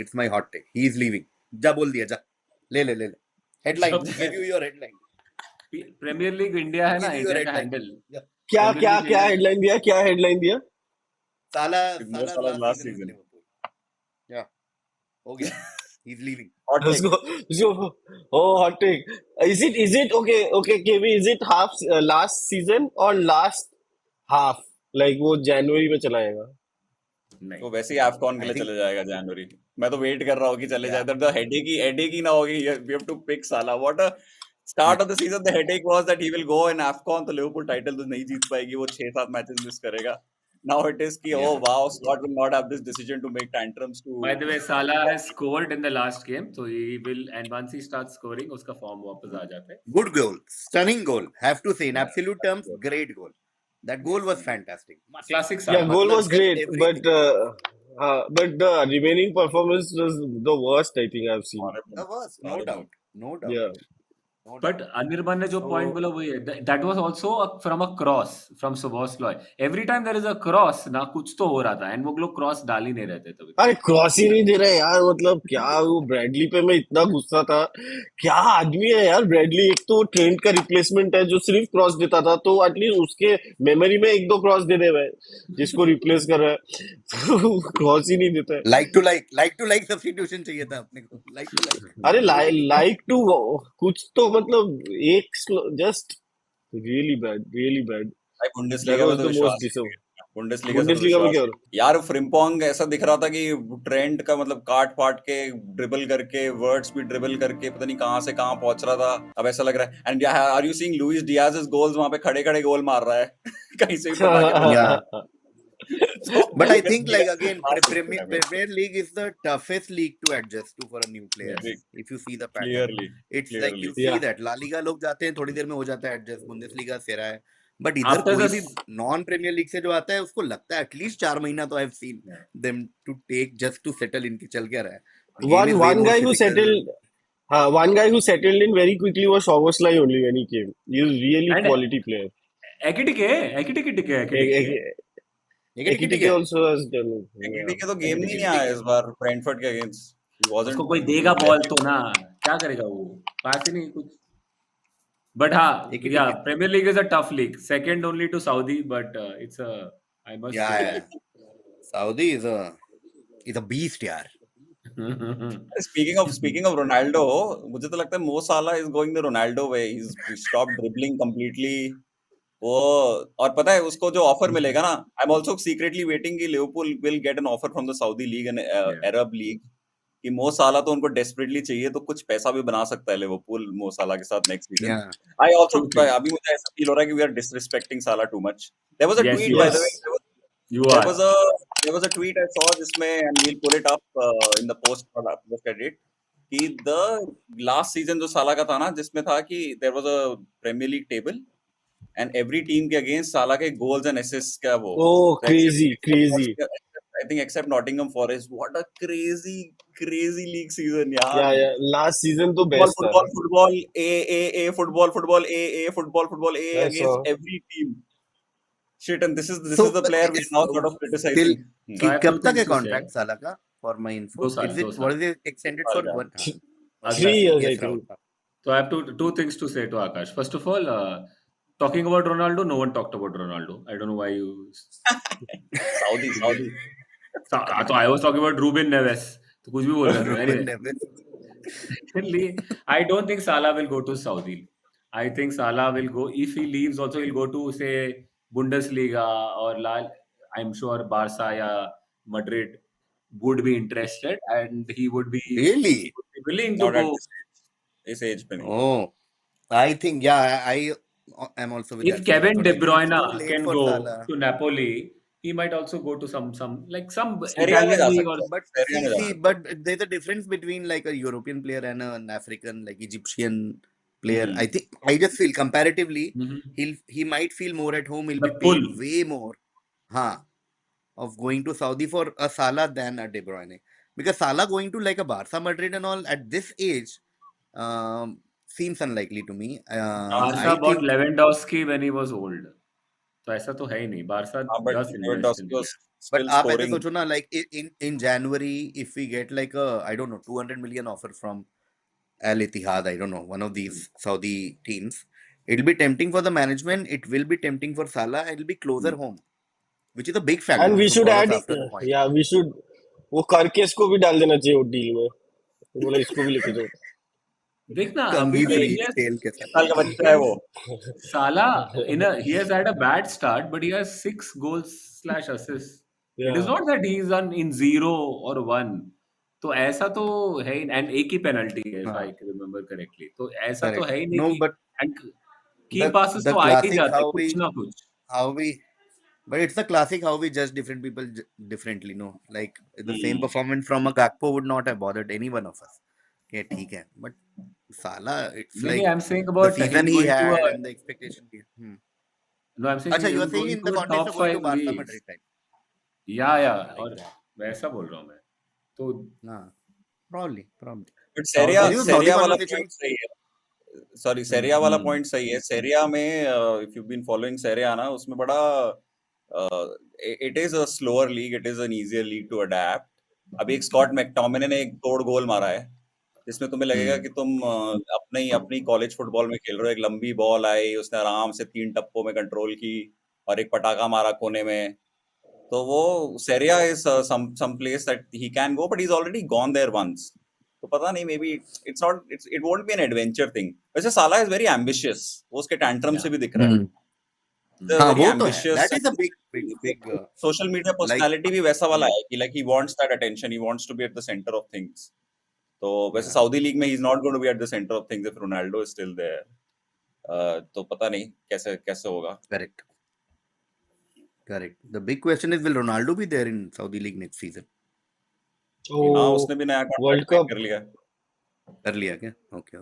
It's my hot take. He is leaving. जा बोल दिया जा, ले headline. Give you your headline. Premier League India है ना, Give you your India का headline. Handle. क्या Premier क्या League क्या India- हेडलाइन दिया? क्या हेडलाइन दिया? Salah's Salah's last last season with season. Liverpool. Yeah, हो गया. He's leaving. Hot Let's take. go. Oh, hot take. Is it okay, KB, is it half last season or last half? Like वो जनवरी में चला जाएगा? नहीं तो वैसे ही AFCON के I लिए think- चले जाएगा जनवरी। मैं तो वेट कर रहा हूँ कि चले Yeah. जाए। तो हेडेक ही ना होगी। We have to pick Salah. What a start of the season. The headache was that he will go in AFCON तो लिवरपूल टाइटल तो नहीं जीत पाएगी। वो 6-7 मैचेस मिस करेगा। Now it is कि oh wow, Scott will not have this decision to make tantrums to. By the way, Salah has scored in the last game, so he will, and once he starts scoring, उसका form वापस आ जाता है। Good goal, stunning goal. Have to say in absolute terms, great goal. That goal was fantastic. Classic Yeah, साला। goal मतलब was great, everything. but the remaining performance was the worst I think I've seen. The worst, no Horrible. doubt, no doubt. Yeah. No doubt. But Anirban ने जो So- point बोला वही है, that was also from a cross from Szoboszlai. Every time there is a cross ना कुछ तो हो रहा था, and वो लोग क्रॉस डाल ही नहीं रहे थे तभी। अरे क्रॉस ही नहीं दे रहे यार, मतलब क्या वो ब्रैडली पे मैं इतना गुस्सा था। क्या आदमी है यार ब्रैडली, एक तो ट्रेंट का रिप्लेसमेंट है जो सिर्फ क्रॉस देता था, तो एटलीस्ट उसके मेमोरी में 1-2 क्रॉस दे दे भाई, जिसको रिप्लेस कर रहा है। क्रॉस ही नहीं देता है। Like to like substitution चाहिए था अपने को. Like to like. अरे लाइक टू कुछ तो मतलब एक जस्ट रियली बैड भाई दैट बुंडेसलीगा वाज में तो द विश्वास मोस्ट डिसअपॉइंटिंग। बुंडेसलीगा से तो बुंडेसलीगा में विश्वास क्या हो नहीं। यार फ्रिम्पोंग ऐसा दिख रहा था कि ट्रेंट का मतलब काट पाट के ड्रिबल करके वर्ड्स भी ड्रिबल करके पता नहीं कहां से कहां पहुंच रहा था। अब ऐसा लग रहा है and are you seeing Luis Diaz goals, वहां पे खड़े खड़े गोल मार रहा है कहीं से भी पता नहीं। Yeah. But I think like again, Hard to Premier explain. League is the toughest league to adjust to for a new player. Yes. If you see the pattern, Clearly, it's like you Yeah. see that La Liga लोग जाते हैं थोड़ी देर में हो जाता है adjust, Bundesliga सेरा है. But इधर After कोई the- भी नॉन प्रीमियर लीग से जो आता है उसको लगता है एटलीस्ट 4 महीना तो I've seen them to take just to settle इनकी चल क्या रहा है. The game is way One more guy who physical. settled in very quickly was Szoboszlai only when he came. He was really And- quality player. एकिटिके Ekitike also has done. के तो game नहीं आया इस बार ब्रेंटफोर्ड के against. He wasn't उसको कोई देगा ball तो ना, क्या करेगा वो, पास ही नहीं कुछ। बट हाँ, Ekitike. yeah, Premier League is a tough league, second only to Saudi, but it's a, I must Yeah, say. yeah. Saudi is a beast यार. Speaking of Ronaldo, मुझे तो लगता है Mo Salah is going the Ronaldo way. He's stopped dribbling completely. वो और पता है उसको जो ऑफर मिलेगा ना, I am also secretly waiting कि Liverpool will get an offer from the Saudi league and Arab league कि मो साला तो उनको डेस्परेटली चाहिए, तो कुछ पैसा भी बना सकता है लिवरपूल मो साला के साथ next season. Yeah. I also True. अभी मुझे ऐसा फील हो रहा है कि we are disrespecting Salah too much. There was a Yes, tweet you by are. The way, You there are. was a there was a tweet I saw जिसमें and we'll pull it up in the post edit कि the last season जो साला का था ना, जिसमें था कि there was a Premier League table and every team के against साला के goals and assists का वो Oh, crazy. I think except Nottingham Forest. What a crazy league season यार। Yeah. Last season तो best था. football A football A I against saw. every team. Shit, and this is So, the player we now sort of criticizing. So I have कब two तक है things to contract say. साला का? For my info, 2 साल, is 2 it साल. what is it extended for? Yeah. 1 3 years I Yes, think. Rahul. So I have two things to say to Akash. First of all, talking about Ronaldo, no one talked about Ronaldo. I don't know why you. Saudi. तो I was talking about Ruben Neves. तो कुछ भी बोल रहे थे. Ruben Anyway, Neves. secondly, I don't think Salah will go to Saudi. I think Salah will go. If he leaves, also he'll go to say Bundesliga or I'm sure Barca or Madrid would be interested, and he would be Really? willing to Not at go. this age पे नहीं. Oh, I think yeah. I am also with If that same Kevin thought. De I think it's too Bruyne late can for go Salah. to Napoli, he might also go to some some Serie A में Italian जा league or सकता है. But Serie A में जा see, सकता है. but there's a difference between like a European player and an African, like Egyptian player. I think I just feel comparatively, Mhm. he might feel more at home. He'll The be paid pull. way more, of going to Saudi for a Salah than a De Bruyne. Because Salah going to like a Barca, Madrid, and all at this age, seems unlikely to me. Barca I bought think, Lewandowski when he was old. तो ऐसा तो है ही नहीं. Barca हाँ, but does invest in Lewandowski was but still आप ऐसे scoring. सोचो ना, like in January, if we get like a I don't know 200 million offer from Al Ittihad, I don't know, one of these Saudi teams, it'll be tempting for the management. It will be tempting for Salah. It'll be closer home, which is a big factor And we to should cross add, after a point. yeah, we should, वो करकेस को भी डाल देना चाहिए वो deal में. बोला इसको भी लेके जाओ. देखना अभी कंघी भी फ्री yes, तेल के साथ. साल का बच्चा है वो. Salah he has had a bad start, but he has 6 goals/assists. It is Yeah. not that he is in 0 or 1. तो ऐसा तो है ही, and एक ही penalty है if I हाँ, remember correctly. तो ऐसा तो correct. है ही नहीं No, कि but and key the passes the तो आ ही classic जाते कुछ ना कुछ. but it's the classic how we judge different people differently. No, like the same Hmm. performance from a Gakpo would not have bothered any one of us. Yeah, ठीक है. But Salah, it's Maybe like I'm saying the about season him he going to had a and the expectation. no, I'm saying अच्छा, you are him saying going in the to a context top of going to 5 Barca leagues. Madrid type. Yeah, Like और that. वैसा बोल रहा हूँ मैं. तो हाँ, probably. But Serie A Saudi Saudi वाला conversation. point सही है. Sorry, Serie A वाला point सही है. Serie A में if you've been following Serie A ना, उसमें बड़ा it is a slower league. It is an easier league to adapt. अभी एक स्कॉट मैकटोमिने ने एक तोड़ गोल मारा है जिसमें तुम्हें लगेगा कि तुम अपनी कॉलेज फुटबॉल में खेल रहे हो. एक लंबी बॉल आई, उसने आराम से 3 टप्पों में कंट्रोल की और एक पटाखा मारा कोने में. तो वो Serie A is some place that he can go, but he's already gone there once. तो पता नहीं, maybe it won't be an adventure thing. वैसे Salah is very ambitious. वो उसके tantrum से भी दिख रहा है. He's a हाँ, very वो तो है. ambitious. That is a big Social media like personality भी वैसा वाला है कि like he wants that attention. He wants to be at the center of things. तो वैसे Saudi League में he's not going to be at the center of things if Ronaldo is still there. तो पता नहीं कैसे होगा. correct. The big question is, will Ronaldo be there in Saudi League next season? हाँ, Oh, उसने भी नया World contract Cup. कर लिया. कर लिया क्या? Okay.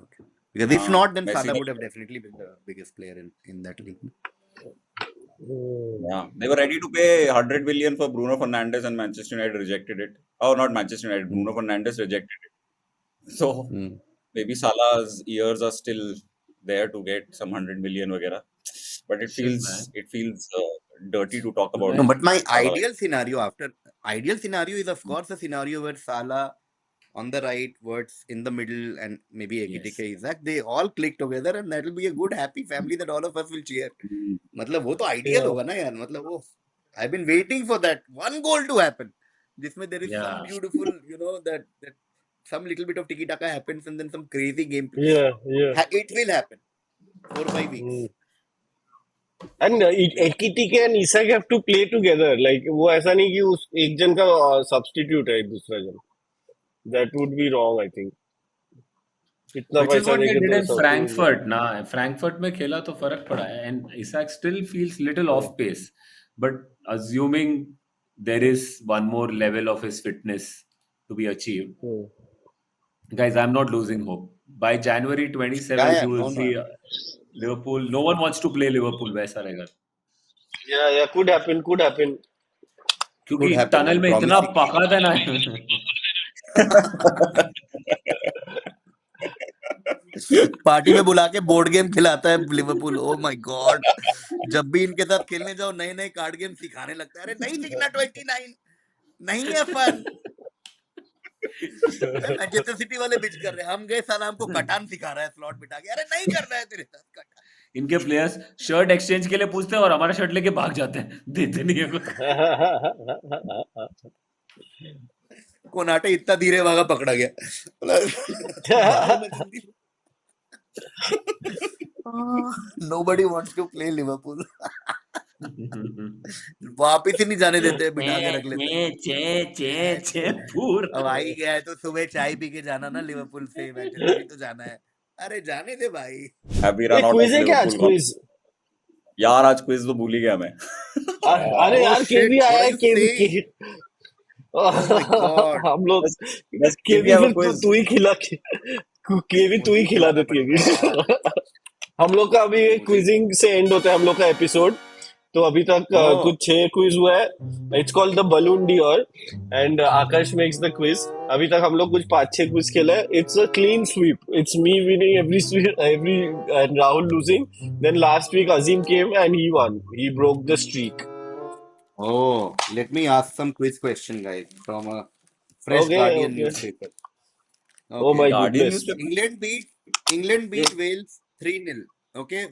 Because if हाँ, not, then Messi Salah ने. would have definitely been the biggest player in that league. Yeah, they were ready to pay 100 million for Bruno Fernandes and Manchester United rejected it. Oh, not Manchester United. Bruno Fernandes rejected it. So maybe Salah's years are still there to get some 100 million वगैरह. But it feels dirty to talk about. No, but my Salah. ideal scenario is of course a scenario where Salah on the right, Wirtz in the middle, and maybe Ekitike Isaac, they all click together, and that will be a good happy family that all of us will cheer. मतलब वो तो ideal होगा ना यार. मतलब वो I've been waiting for that one goal to happen. जिसमें there is some beautiful, that some little bit of tiki taka happens and then some crazy game. Yeah. It will happen. 4 or 5 weeks. And Ekitike and Isak have to play together. Like वो ऐसा नहीं कि उस एक जन का substitute है दूसरा जन. That would be wrong, I think. इतना Which is पैसा what they देके did तो in सब Frankfurt ना. Frankfurt में खेला तो फर्क पड़ा है, and Isak still feels little off pace. But assuming there is one more level of his fitness to be achieved, guys, I'm not losing hope. By January 27th, you will see Liverpool. No one wants to play Liverpool. वैसा रहेगा. Yeah, could happen. क्योंकि tunnel में इतना पका था ना. Party में बुला के बोर्ड गेम खिलाता है लिवरपूल. ओ माय गॉड, जब भी इनके साथ खेलने जाओ नए नए कार्ड गेम सिखाने लगता है. अरे नहीं सीखना 29, नहीं है फन. मैनचेस्टर सिटी वाले बिच कर रहे हैं, हम गए साला हमको कटान सिखा रहा है स्लॉट बिठा के. अरे नहीं करना है तेरे साथ कटान. इनके प्लेयर्स शर्ट एक्सचेंज के लिए पूछते हैं और हमारा शर्ट लेके भाग जाते हैं, देते नहीं है कुछ। कोनाटे इतना धीरे भागा, पकड़ा गया। बाहर में जल्दी। Nobody wants to play Liverpool. वापिस ही नहीं जाने देते, बिठा के रख लेते हैं। अब आ ही गया है तो सुबह चाय पी के जाना ना लिवरपूल से, मैनचेस्टर भी तो जाना है। अरे जाने दे भाई। Have we ये run out क्विज of है क्या आज? Liverpool? क्विज? यार आज क्विज तो भूल ही गया मैं। अरे यार Oh केवी shit, what आया are है, you KV saying? Oh my God. हम लोग बस केवी have a फिर quiz. तू ही खिला केवी तू मुझे ही ही खिला खिलाना दे केवी। पड़ेगा यार। हम लोग का अभी मुझे ही क्विजिंग से एंड होता है हम लोग का एपिसोड। तो अभी तक Oh, कुछ 6 क्विज हुआ है। It's called the Ballon d'Or and Akash makes the quiz. अभी तक हम लोग कुछ 5-6 क्विज खेला है। It's a clean sweep. It's me winning every and Rahul losing. Then last week Azeem came and he won. He broke the streak. oh, let me ask some quiz question, guys, from a fresh okay Guardian okay. newspaper. Oh Okay. My Guardian goodness. newspaper. England beat Wales 3-0. Okay.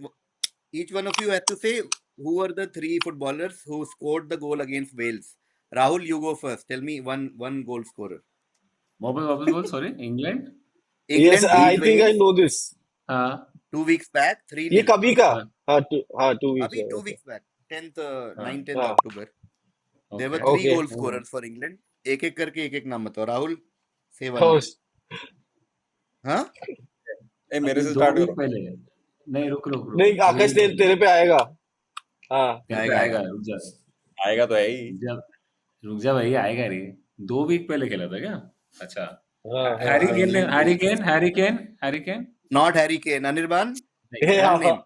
Each one of you has to say who were the three footballers who scored the goal against Wales. Rahul, you go first. Tell me one goal scorer. वापस बोल, sorry, England. Yes England I beat think I Wales no this. हाँ 2 weeks back, ये 3-0. कभी का? हाँ हाँ 2 weeks Abhi है। 2 okay weeks back, 10th, हाँ 9th, 10th हाँ October. There were okay. 3 okay. goal scorers for England. एक-एक करके एक-एक नाम बताओ. Rahul, say one Oh, name. हाँ? ए मेरे अभी से 2 स्टार्ट वीक करो। पहले। नहीं, रुक रुक रुक, नहीं 2 आकाश वीक तेरे पे आएगा। हाँ तेरे पे आएगा आएगा, आएगा. रुक जा, आएगा तो है ही। रुक जा भाई, आएगा रे। 2 वीक पहले खेला था क्या? अच्छा, हाँ हाँ हैरी हाँ। केन ने, England Harry beat. Kane, Harry Kane, Harry Kane. Not Harry Kane. Anirban, नहीं, one name.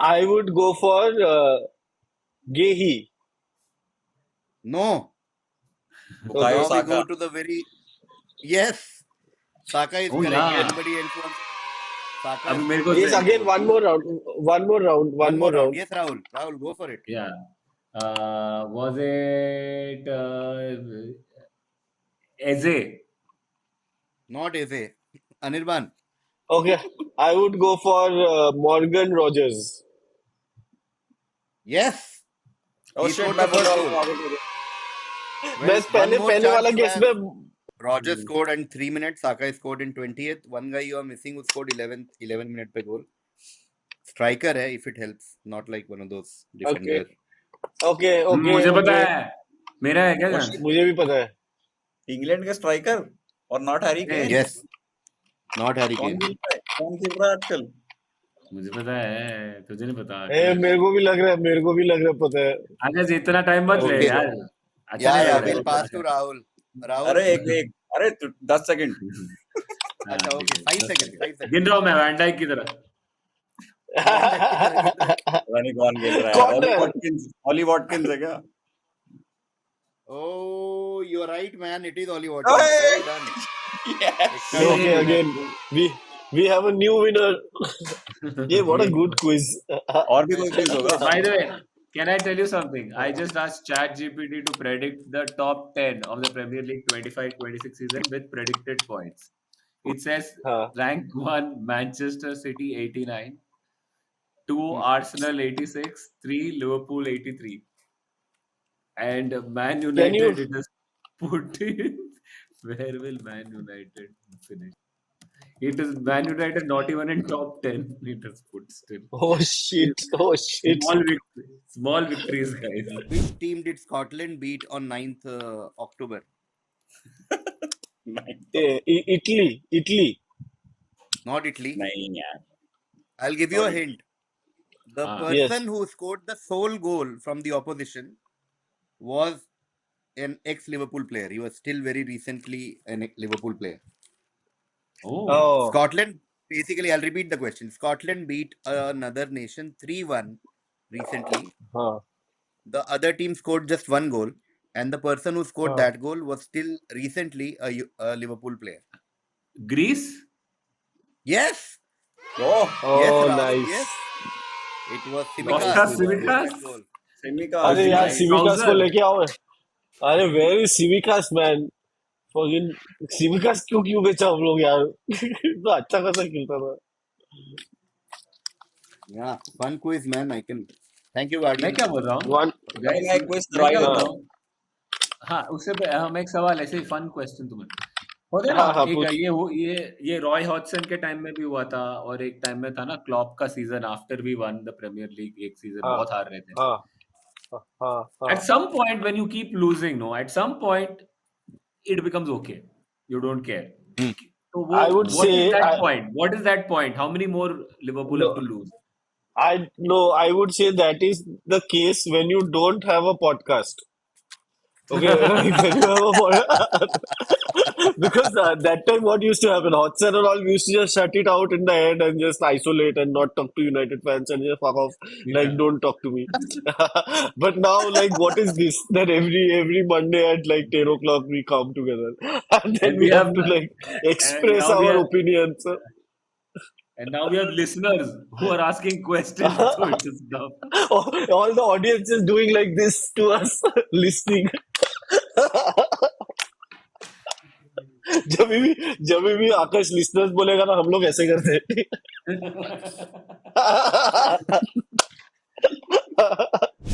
I would go for Gehi. No. Bukayo Now we Saka. go to the very. Yes. Saka is oh correct. यार, Anybody else wants? Saka अभी has मेरे scored को Yes, three again goals. one more round. One more round. One One more more round. round. Yes, Rahul. Rahul, go for it. या was it AJ? Not Eze. Anirban. Okay, I would go for Morgan Rogers. Yes. Oh He shit scored मैं the बोल first रहा goal. हूँ। मैं Well, one पहले more पहले वाला chance you guess have. में Rogers scored in 3 minutes. Saka scored in 20th. One guy you are missing who scored 11 minute पे goal. Striker है, if it helps. Not like one of those okay defender. Okay okay मुझे पता okay. है, मेरा है क्या chance? मुझे भी पता है। इंग्लैंड के स्ट्राइकर और नॉट हैरी नहीं, केन। Yes. Not Harry कौन Kane. खेल रहा है? कौन खेल रहा है आजकल? मुझे पता है, तुझे नहीं पता ए आकाश। मेरे को भी लग रहा है, मेरे को भी लग रहा है, पता है। आकाश इतना टाइम मत ले Okay. यार, अच्छा Yeah, नहीं yeah. लग We'll रहा pass to Rahul. Rahul. अरे एक अरे 10 सेकंड। हाँ अच्छा, ठीक okay. है, 5 10 seconds. 5 second seconds. गिन रहा हूँ मैं वैन डाइक की तरह। Van Dijk की तरह गिन रहा है. पता नहीं कौन खेल रहा है। कौन ऑली है? वॉटकिंस। ऑली वॉटकिंस है क्या? Oh, you're right, man. It is Ollie Watkins. Hey! Well done. Yes! Extra Okay, winner. again we have a new winner. ये what a good quiz. और भी कोई क्विज होगा? By the way, can I tell you something? I just asked ChatGPT to predict the top 10 of the Premier League 25-26 season with predicted points. It says हाँ rank 1 Manchester City 89, 2 Arsenal 86, 3 Liverpool 83, and Man Can United you it is put in. Where will Man United finish? It is Man United not even in top 10. It is put still. oh shit Small victories, guys. Which team did Scotland beat on 9th October? Italy. Not Italy. नहीं यार। I'll give you a Sorry. hint. The Ah. Yes. person who scored the sole goal from the opposition was an ex-Liverpool player. He was still very recently a Liverpool player. Oh. Oh Scotland, basically, I'll repeat the question. Scotland beat another nation 3-1 recently. हाँ The other team scored just one goal, and the person who scored हाँ that goal was still recently a Liverpool player. Greece? Yes, oh yes, oh Rahul, nice. yes. It was Oscar Tsimikas who scored Tsimikas? that goal. Semika. अरे यार Right. सिविकास को Southern. लेके आओ। अरे where is सिविकास man? Fucking सिविकास क्यों बेचा हम लोग यार? तो अच्छा खासा खेलता था। Yeah, fun quiz, man. I can. Thank you, Guardian. मैं क्या बोल रहा हूँ One. Guys, मैं quiz मैं क्या करवाई बोल देता रहा हूँ हाँ उससे हम एक सवाल ऐसे ही फन क्वेश्चन तुम्हें होते ना हाँ एक पूछ. ये रॉय हॉडसन के टाइम में भी हुआ था और एक टाइम में था ना क्लॉप का season after we won the Premier League एक सीजन हाँ बहुत हार रहे थे हाँ हाँ at हाँ. some point when you keep losing no at some point it becomes okay you don't care so I would what is say that point what is that point how many more Liverpool have no, to lose I would say that is the case when you don't have a podcast. Okay, like when you have a podcast. Because that time what used to happen, Hotspur and all, we used to just shut it out in the end and just isolate and not talk to United fans and just fuck off, like yeah. don't talk to me. But now, like, what is this? That every Monday at like 10 o'clock we come together and then and we we have have to like and express now we our have opinions. and now we have listeners who are asking questions to it and stuff All the audience is doing like this to us, listening. जब भी आकाश listeners बोलेगा ना हम लोग ऐसे करते हैं.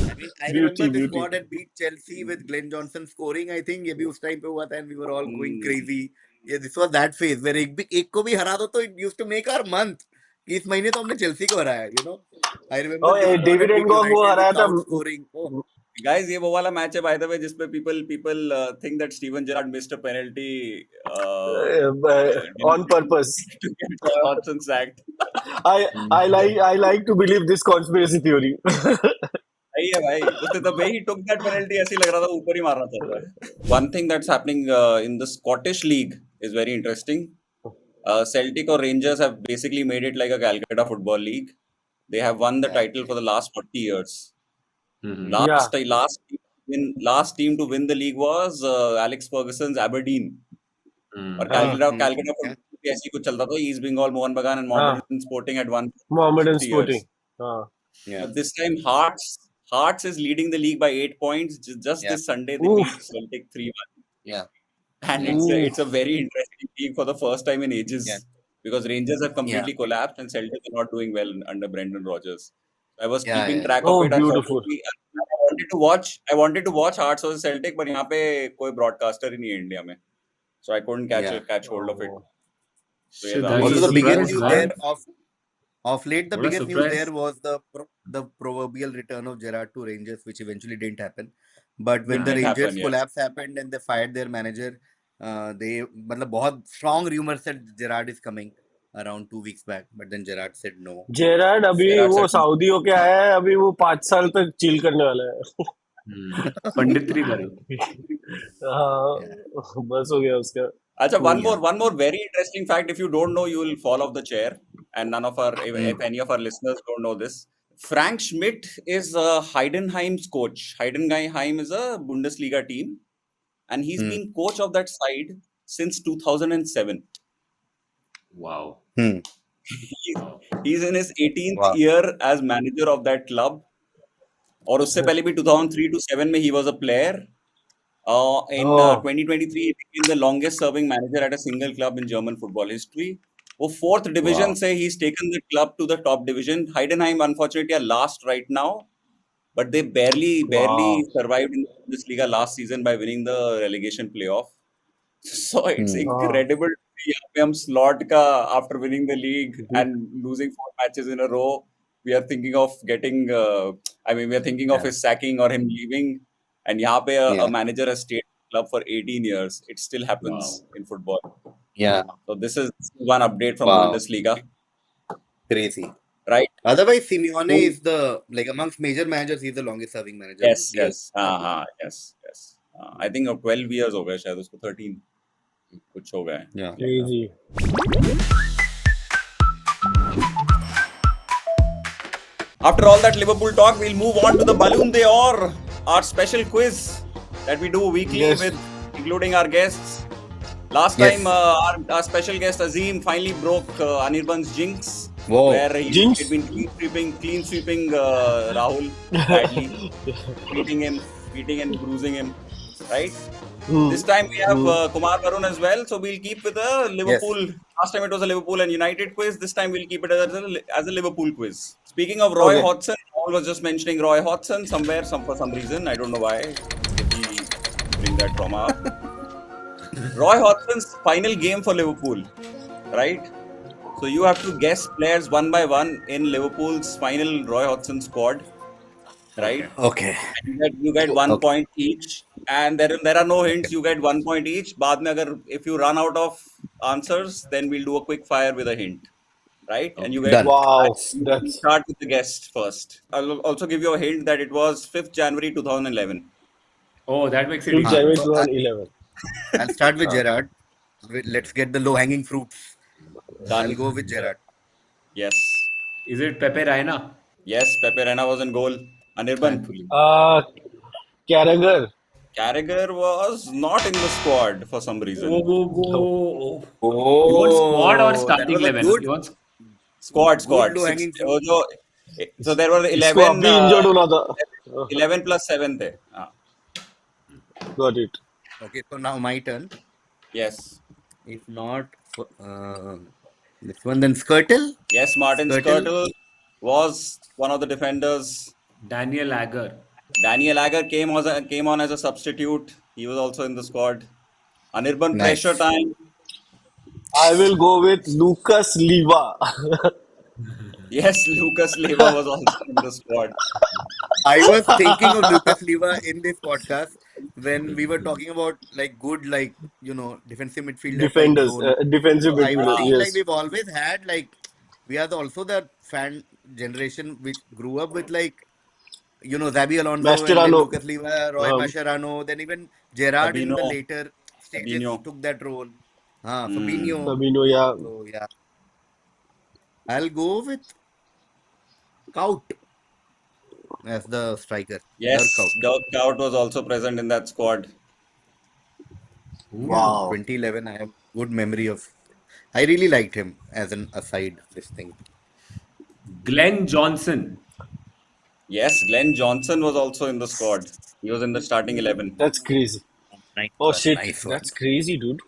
I mean, I remember the Beauty. squad that beat Chelsea with Glenn Johnson scoring. I think ये भी उस time पे हुआ था and we were all going crazy. Yeah, this was that phase where एक को भी हरा दो तो it used to make our month. कि इस महीने तो हमने चेल्सी को हराया, you know. I remember Oh, this squad David that beat एनगॉग वो United हराया with था. South scoring. Oh. Guys, ये वो वाला मैच है by the way जिसपे people think that Steven Gerrard missed a penalty On purpose. to get Roy Hodgson sacked. I like to believe this conspiracy theory. सही है भाई उसने the way he took that penalty ऐसे ही लग रहा था ऊपर ही मारना चाहता है. One thing that's happening in the Scottish League is very interesting. Celtic or Rangers have basically made it like a Calcutta Football League. They have won the title for the last 40 years. Last team to win the league was Alex Ferguson's Aberdeen. और Calcutta Football भी ऐसे ही कुछ चलता था. East Bengal, Mohun Bagan and Mohammedan Sporting had won Mohammedan 50 Sporting. years. But this time Hearts is leading the league by 8 points. Just this Sunday they beat Celtic 3-1. Yeah. And it's a very interesting league for the first time in ages. Because Rangers have completely collapsed and Celtic are not doing well under Brendan Rodgers. I was keeping track of it. Beautiful. I wanted to watch Hearts versus Celtic, but यहाँ पे कोई broadcaster ही नहीं है India में, so I couldn't catch hold of it. So Shit, yeah, that's Also, a the biggest surprise, news man. there of late, the What a biggest news surprise. there was the proverbial return of Gerrard to Rangers, which eventually didn't happen. But when It the didn't Rangers happen, yes. collapse happened and they fired their manager, they मतलब बहुत strong rumors said Gerrard is coming around 2 weeks back, but then Gerrard said no. Gerrard अभी Gerrard वो said- Saudi होके आया है. अभी वो 5 साल तक चिल करने वाला है. पंडितरी करो हाँ, बस हो गया उसका. Acha, one more very interesting fact. If you don't know, you will fall off the chair. And none of our, if any of our listeners don't know this, Frank Schmidt is Heidenheim's coach. Heidenheim is a Bundesliga team, and he's been coach of that side since 2007. wow He's in his 18th year as manager of that club. और उससे पहले भी 2003 to 7 में he was a player. In 2023, he became the longest serving manager at a single club in German football history. वो 4th division से he's taken the club to the top division. Heidenheim unfortunately are last right now, but they barely survived in the Bundesliga last season by winning the relegation playoff. So it's incredible. यहाँ पे हम slot का after winning the league and losing 4 matches in a row, we are thinking of getting. We are thinking of his sacking or him leaving. And यहाँ पे a manager has stayed in the club for 18 years. It still happens in football. Yeah. So this is one update from Bundesliga. Crazy. Right? Otherwise, Simeone is the, like, amongst major managers, he's the longest serving manager. Yes. Yes. I think 12 years हो गए शायद उसको 13 कुछ हो गए. Yeah. Crazy. After all that Liverpool talk, we'll move on to the Balloon d'Or, our special quiz that we do weekly with including our guests. Last time, our special guest Azim finally broke Anirban's jinx, where he had been clean sweeping Rahul badly, beating and bruising him, right? This time we have Kumar Varun as well, so we'll keep with a Liverpool Last time it was a Liverpool and United quiz. This time we'll keep it as a Liverpool quiz. Speaking of Roy Okay. Hodgson, I was just mentioning Roy Hodgson somewhere, for some reason. I don't know why. Did he bring that trauma up? Roy Hodgson's final game for Liverpool, right? So you have to guess players one by one in Liverpool's final Roy Hodgson squad, right? Okay. You get 1 Okay. point each, and there are no hints. You get 1 point each. बाद में अगर if you run out of answers, then we'll do a quick fire with a hint, right? And you get Done. Wow, you that's start with the guest first. I'll also give you a hint that it was 5th January 2011. Oh, that makes it 5th easy. January So 2011. I'll start with Gerrard. Let's get the low-hanging fruits. I'll Done. go with Gerrard. Yes. Is it Pepe Reina? Yes, Pepe Reina was in goal. Anirban. Thankfully. Carragher. Carragher was not in the squad for some reason. Oh. You want squad or starting that was a 11? good- You want Squad. low-hanging So there were इसको 11. अभी injured होना था. 11 plus 7 थे. Got it. Okay, so now my turn. Yes. If not this one, then Skirtle. Yes, Martin Skirtle. Skirtle was one of the defenders. Daniel Agger. Daniel Agger came on as a substitute. He was also in the squad. Anirban, Nice. pressure time. I will go with Lucas Leiva. Yes, Lucas Leiva was also in the squad. I was thinking of Lucas Leiva in this podcast when we were talking about like good, like defensive midfielders. Defenders, defensive So I was midfielder. saying like Yes. we've always had we are also the fan generation which grew up with Xabi Alonso and then Mascherano. Lucas Leiva, Roy Mascherano, then even Gerrard in the Fabinho. later stages Fabinho. took that role. Fabinho. Fabinho, yeah. So yeah, I'll go with Kaut as the striker. Yes, Dirk Dirk Kuyt was also present in that squad. Wow. 2011, I have good memory of. I really liked him as an aside. This thing. Glenn Johnson. Yes, Glenn Johnson was also in the squad. He was in the starting 11. That's crazy. Nice Oh one, shit, nice one. that's crazy, dude.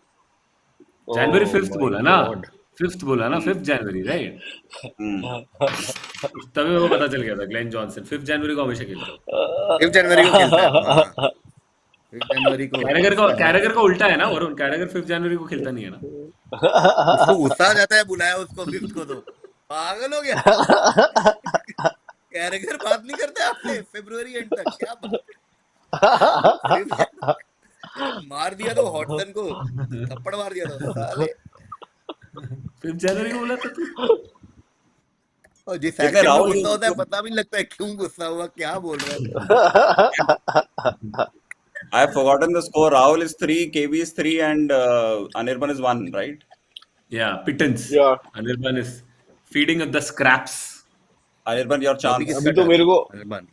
January Oh 5th my बोला ना? God. 5th बोला ना? 5th January, right? तभी मेरे को पता चल गया था ग्लेन जॉनसन 5th January को हमेशा खेलता है. 5 जनवरी को खेलता है. 5 जनवरी को. कैरेगर का उल्टा है ना वरुण. कैरेगर 5th January को खेलता नहीं है ना. उसको गुस्सा आ जाता है बुलाया उसको 5th को तो. पागल हो गया. कैरेगर बात नहीं करते आपने फरवरी एंड तक क्या बात. मार दिया तो हॉटसन को थप्पड़ मार दिया था साले. 5th January को बोला था तू. और जिस लेकिन एक्शन में राहुल- गुस्सा होता है पता भी नहीं लगता है क्यों गुस्सा हुआ क्या बोल रहा है. I have forgotten the score. Rahul is 3, KB is 3, and Anirban is 1, right? Yeah, pittance. Yeah. Anirban is feeding the scraps. Anirban, your chance. किसका अभी तो turn? मेरे को अरमान.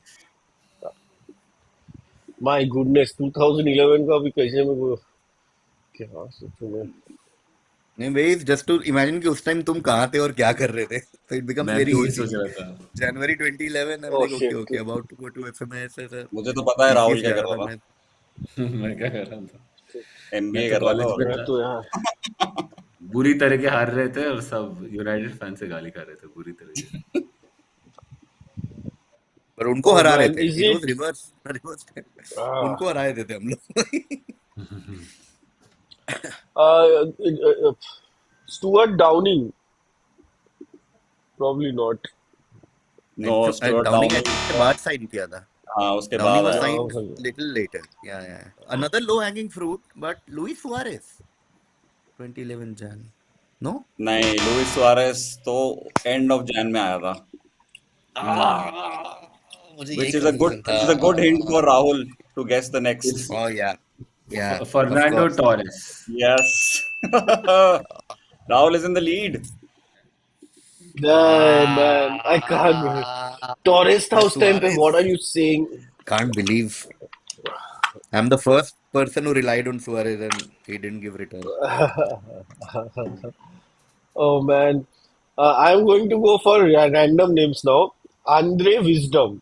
माय गुडनेस 2011 का अभी कैसे मेरे को क्या सोचूं मैं. नहीं भाई जस्ट टू इमेजिन कि उस टाइम तुम कहाँ थे और क्या कर रहे थे. तो इट बिकम्स मैं वेरी भी वही इजी. सोच रहा था. जनवरी 2011 I'm Oh, like okay shit. okay about to go to FMS ऐसा. मुझे तो पता है राहुल क्या कर रहा था. मैं क्या कर रहा था. MBA मैं कर तो रहा था. कॉलेज में मैं तो यार बुरी तरह के हार रहे थे और सब यूनाइटेड फैन से गाली खा रहे थे बुरी तरह के. पर उनको Oh, हरा रहे man, थे. is It it- was reverse. उनको हरा रहे थे हम लोग. Stuart Downing. Probably not. No, Stuart Downing Downing. के बाद साइन किया था. हाँ, उसके Downing बाद was आया. signed little later. Yeah. Another low hanging fruit, but Luis Suarez. 2011 Jan. No? नहीं, लुइस सुआरेस तो एंड ऑफ जैन में आया था. Which is a good hint for Rahul to guess the next. Oh yeah. Yeah. Fernando of course. Torres. Yes. Rahul is in the lead. Man, I can't believe. Torres था उस time पे. What are you saying? Can't believe. I'm the first person who relied on Suarez and he didn't give return. Oh man, I'm going to go for random names now. Andre Wisdom.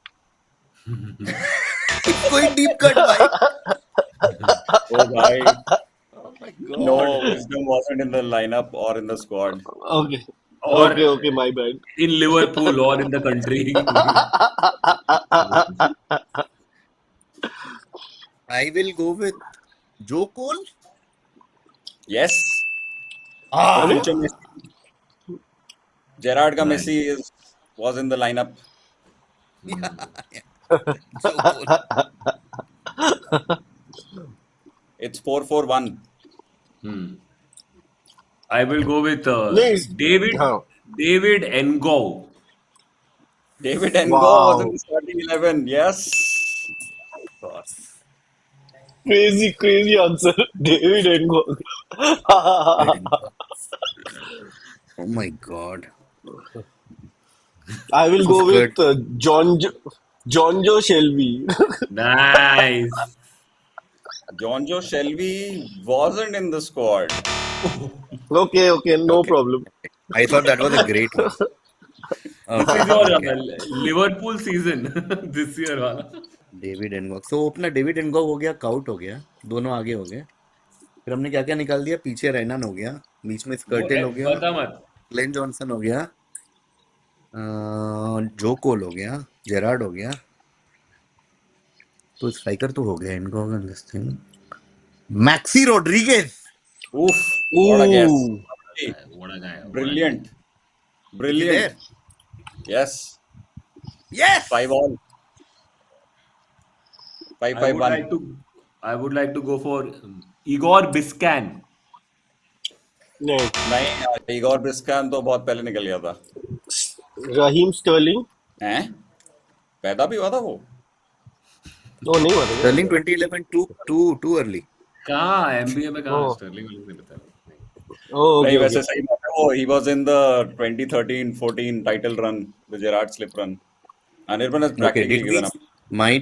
It's going deep cut, bhai. Oh भाई. Oh my my No, God. Wisdom wasn't in the lineup or in the squad. Okay. Or Okay, my bad. in Liverpool or in the country. I will go with Joe Cole. Yes, Ah, अरे future Messi. Gerard ka Nice. Messi was in the lineup. Joe Cole. It's 4-4-1. Hmm. I will go with नहीं हाँ David Ngo. David Ngo was in wow the starting 11. Yes. Of course. crazy answer David Ngo. Oh my God. I will So go with good. John Joe Shelby. Nice. Jonjo Shelby wasn't in the squad. Okay, no Okay. problem. I thought that was a great one. This Okay. is your Okay. Liverpool season this year वाला. David एनगॉग सो अपना David एनगॉग हो गया, cout हो गया, दोनों आगे हो गए। फिर हमने क्या क्या निकाल दिया, पीछे रेनान हो गया, बीच में स्कर्टेल हो गया, बता मत. ग्लेन जॉनसन हो गया, जो कोल हो गया, जेरार्ड हो गया, तो स्ट्राइकर तो हो गया Ngog and this thing, Maxi Rodriguez. Oof. What a guess. Ooh. Hey, What a guy. brilliant. Is he Brilliant. there? Yes. Yes! 5 all. 5-5-1. I would like to go for Igor Biscan. नहीं नहीं, Igor ब्रिस्कान तो बहुत पहले निकल गया था। Raheem Sterling हैं? पैदा भी हुआ था वो? वो नहीं हुआ था क्या? Sterling 2011 too early. कहाँ NBA में कहाँ Oh. स्टर्लिंग नहीं पता. Oh, नहीं, okay, वैसे okay. सही बात है वो। He was in the 2013-14 title run, the Gerrard slip run. Anirban has Okay, practically given up. मैं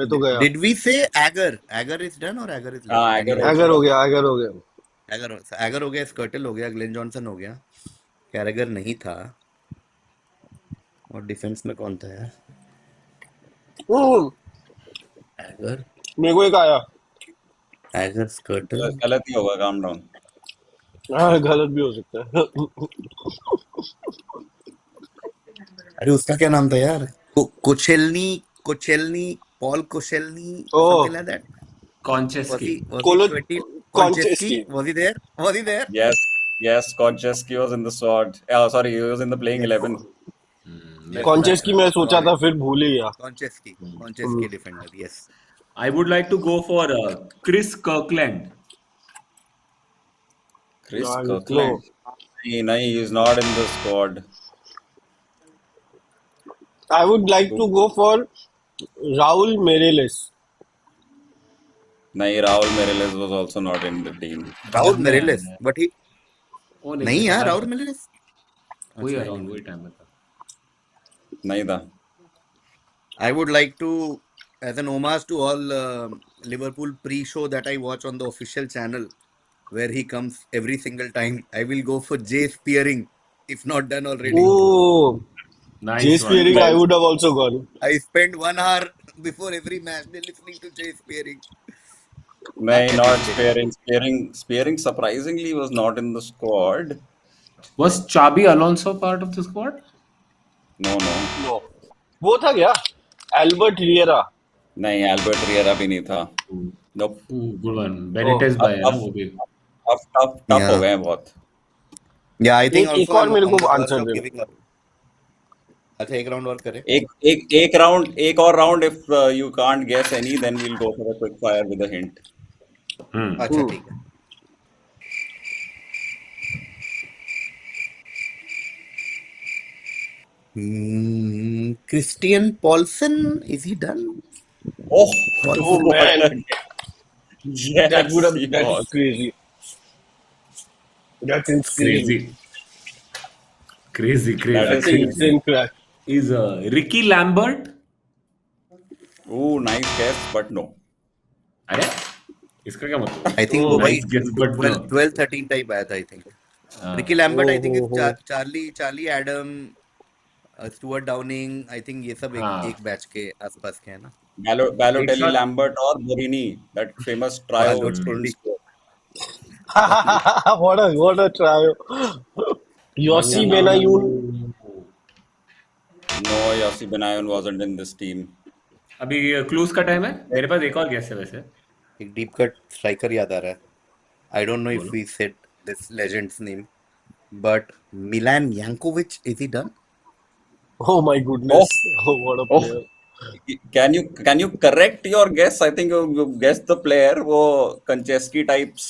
तो गया did we say Agar? Agar is done or Agar is left? हाँ, Any Agar idea? अगर हो गया Agar हो गया, स्कर्टल हो गया, ग्लेन जॉनसन हो गया, कैरेगर नहीं था, और डिफेंस में कौन था यार? एगर मेरे को एक आया एगर स्कर्टल, गलत ही होगा, calm down. हाँ गलत भी हो सकता है अरे उसका क्या नाम था यार? कोचेल्नी, Paul कोचेल्नी, Oh. something like that. Konchesky. Konchesky? Was he there? Yes, Konchesky was in the squad. Sorry, he was in the playing 11. Conscious की मैं सोचा था फिर भूल ही गया Konchesky defender, yes. I would like to go for Chris Kirkland. Chris Yeah, Kirkland. नहीं, he is not in the squad. I would like to go for Raul Meireles. नहीं, Raul Meireles was also not in the team. Raul Meireles, but he वो नहीं यार, था. Raul Meireles वही around वही time में था. नहीं था. I would like to, as an homage to all Liverpool pre-show that I watch on the official channel, where he comes every single time, I will go for Jay Spearing, if not done already. Oh, Nice Jay one. Spearing, I would have also gone. I spend 1 hour before every match day listening to Jay Spearing. नहीं, not Spearing. Spearing surprisingly was not in the squad. Was Xabi Alonso part of the squad? No. No. वो था क्या? Albert Riera. नहीं, Albert Riera भी नहीं था. Nope. Good one. Benitez by है ना वो भी. Tough हो गए हैं बहुत. Yeah, I think एक also और मेरे on को the verge आंसर of देना giving up. अच्छा, एक राउंड और करें. एक और round. If you can't guess any, then we'll go for a quick fire with a hint. अच्छा ठीक है. Christian Paulsen, is he done? Oh man. Yes, That would have he that's was. crazy. That's insane. Crazy. That is That's insane crack. Is Ricky Lambert? Ooh, nice guess, but no. अरे इसका क्या मतलब? I think वो भाई Nice guess, but no. 12-13 type आया था I think. Ricky Lambert I think is Charlie Adam, Stuart Downing, I think ये सब एक बैच के आसपास के हैं ना. Balotelli, It's not- Lambert और Borini, that famous trio. Balotelli. what a try. Yossi Benayoun. No, Yossi Benayoun wasn't in this team. अभी क्लूज का टाइम है. मेरे पास एक और गेस है वैसे. एक डीप कट स्ट्राइकर याद आ रहा है. I don't know if बोलो. we said this legend's name, but Milan Jankovic, is he done? Oh my goodness. Oh, what a Oh, player. can you correct your guess? I think you guessed the player. वो Konchesky types.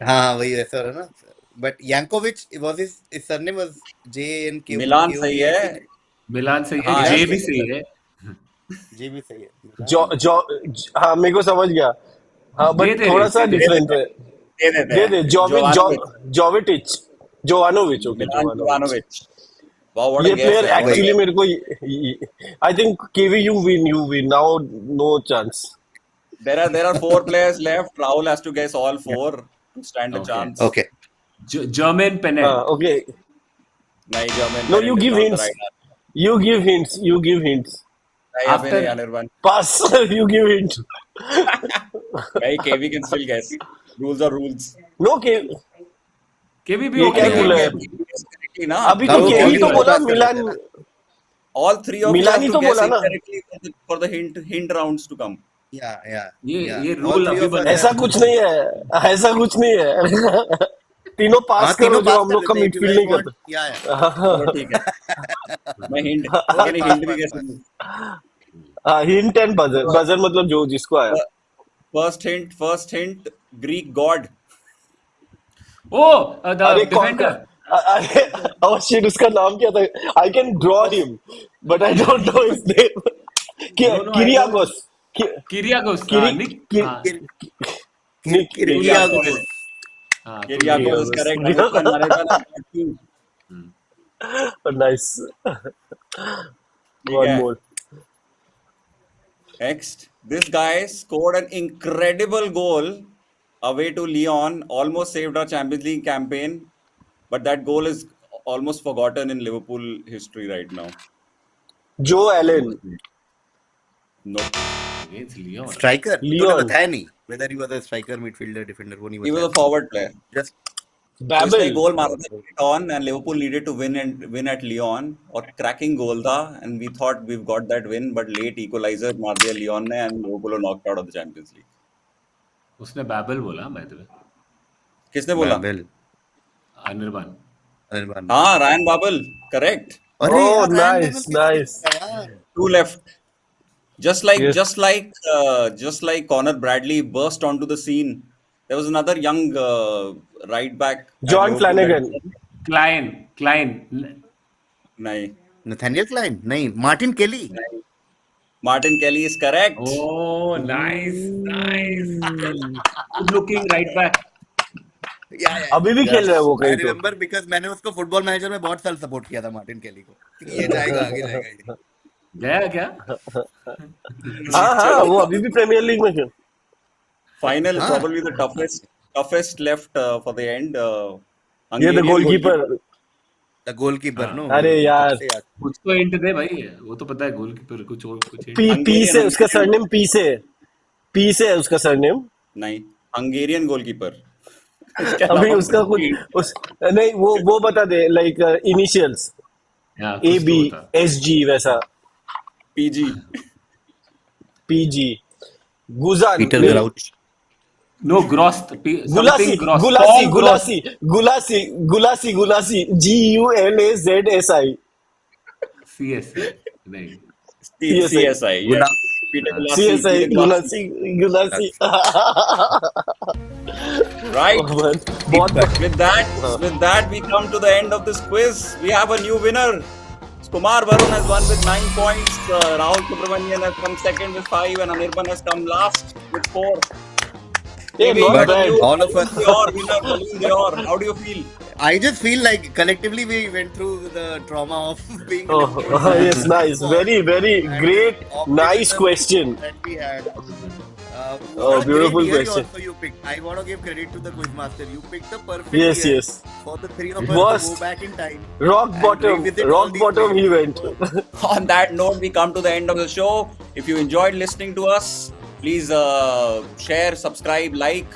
हाँ वही वैसा हो रहा है ना. But Jankovic was his surname was JNK. मिलान सही है. मिलान सही है. हाँ, जे ऐसे भी ही सही है. जे भी सही है. हाँ मेरे को समझ गया. हाँ दे बट दे थोड़ा रे, सा दे दे. डिफरेंट है. दे देते दे हैं. दे Jovanovic. Jovanovic. Okay Milan Jovanovic. Jovanovic. Wow, what ये a guess प्लेयर है. What a actually guess. मेरे को आई थिंक केवी you win now no chance. There are 4 players left. Rahul has to guess all 4 to stand a Okay. chance. Okay. German Bennett. Okay नहीं, German. No you Bennett is give not the hints. right answer. You give hints. नहीं, अभी After- नहीं, Anirban. Pass. You give hints. नहीं, KV can still guess. Rules are rules. No के केवी भी ये okay क्या है. रूल है? Correctly ना. अभी हाँ, तो वो केवी केवी तो को बोला pass कर मिलान. देते हैं. All 3 of you Milan have he to तो guess बोला ना. incorrectly for the hint rounds to come. Yeah. ये All rule three अभी of us बना have ऐसा to कुछ do. नहीं है. ऐसा कुछ नहीं है. तीनों हाँ पास तीनों करो जो पास हम कर लोग का देते हैं. If you मिडफील्ड guys नहीं want, करते. yeah. चलो ठीक है. मैं हिंट लेकिन हिंट भी कैसे दूं? हाँ हिंट एंड बजर मतलब जो जिसको आया. First hint, Greek god. Oh the अरे कौन का? डिफेंडर. अरे oh shit, उसका नाम क्या था? I can draw him, but I don't know his name. No, किरियागोस. किरियागोस. किरी- निक. कि- हाँ, निक- Kyriakos. हाँ, Kyriakos is correct. Anirban has got 2. Nice. ठीक One है. more. Next, this guy scored an incredible goal away to Lyon, almost saved our Champions League campaign, but that goal is almost forgotten in Liverpool history right now. जो Elon. No, against Lyon. Striker. Leon. तूने बताया नहीं whether he was a striker, midfielder, defender. वो नहीं he was a बताया. forward player. Just तो इसने बैबल. गोल मारा था Lyon and Liverpool needed to win at Lyon और cracking गोल था and we thought we've got that win but late equalizer मार दिया Lyon ने and Liverpool were knocked out of the Champions League. उसने बैबल बोला बाय द वे. किसने बोला? Babel. Anirban. Anirban. हाँ, Ryan Babel, correct. अरे Oh, यार, Ryan nice, Babel nice. किसने बताया यार? 2 left. Just like Yes. Connor Bradley burst onto the scene. There was another young right back. at John Liverpool Flanagan. that- Klein. नहीं. Nathaniel Klein. नहीं. Martin Kelly. Martin Kelly is correct. Oh, nice. Good looking right back. Yeah. अभी भी खेल रहा है वो I कहीं तो. remember because मैंने उसको फुटबॉल मैनेजर में बहुत साल सपोर्ट किया था मार्टिन केली को. ये जाएगा आगे जाएगा. गया क्या? हाँ वो अभी भी प्रीमियर लीग में खेल. Final, हाँ. probably the toughest left for the end. ये the Hungarian goalkeeper. The goalkeeper, no. अरे यार. कुछ तो हिंट दे भाई. वो तो पता है गोलकीपर कुछ और कुछ hint. पी से उसका सरनेम पी से है उसका सरनेम. नहीं, Hungarian goalkeeper. अभी उसका कुछ नहीं वो बता दे लाइक इनिशियल्स हाँ, कुछ ए तो बी होता. एस जी वैसा. PG. पीजी. गुजान. Peter Crouch. No, gross. Gulacsi Something gross. Gulacsi Paul Gross. Gulacsi GULAZSI. CS. नहीं. CSI. Yes. Peter Gulassi. CSI Peter Gulassi. गुलासी. Right. बहुत With that, we come to the end of this quiz. We have a new winner. Kumar Varun has won with 9 points. Rahul Subramanian has come second with 5, and Anirban has come last with 4. Yeah, Maybe not but bad. you- All of us- Your winner, Balloon Dior. How do you feel? I just feel like collectively we went through the trauma of being. yes, nice. Very great. Nice question. That we had. Oh, beautiful great year question. Also you picked. I want to give credit to the quizmaster. You picked the perfect Yes, year yes. for the three of It us was to go back in time. Rock and bottom revisit all these he things. went. On that note, we come to the end of the show. If you enjoyed listening to us, please share, subscribe, like.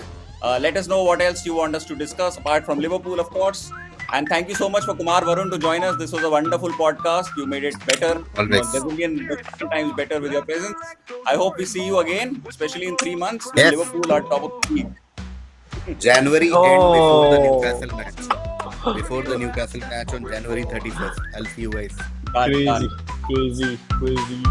Let us know what else you want us to discuss apart from Liverpool, of course. And thank you so much for Kumar Varun to join us. This was a wonderful podcast. You made it better. Always. A million times better with your presence. I hope we see you again, especially in 3 months when Yes. Liverpool are top of the league. January end before the Oh. Newcastle match. Before the Newcastle match on January 31st. I'll see you guys. Done, Crazy, done. crazy, crazy.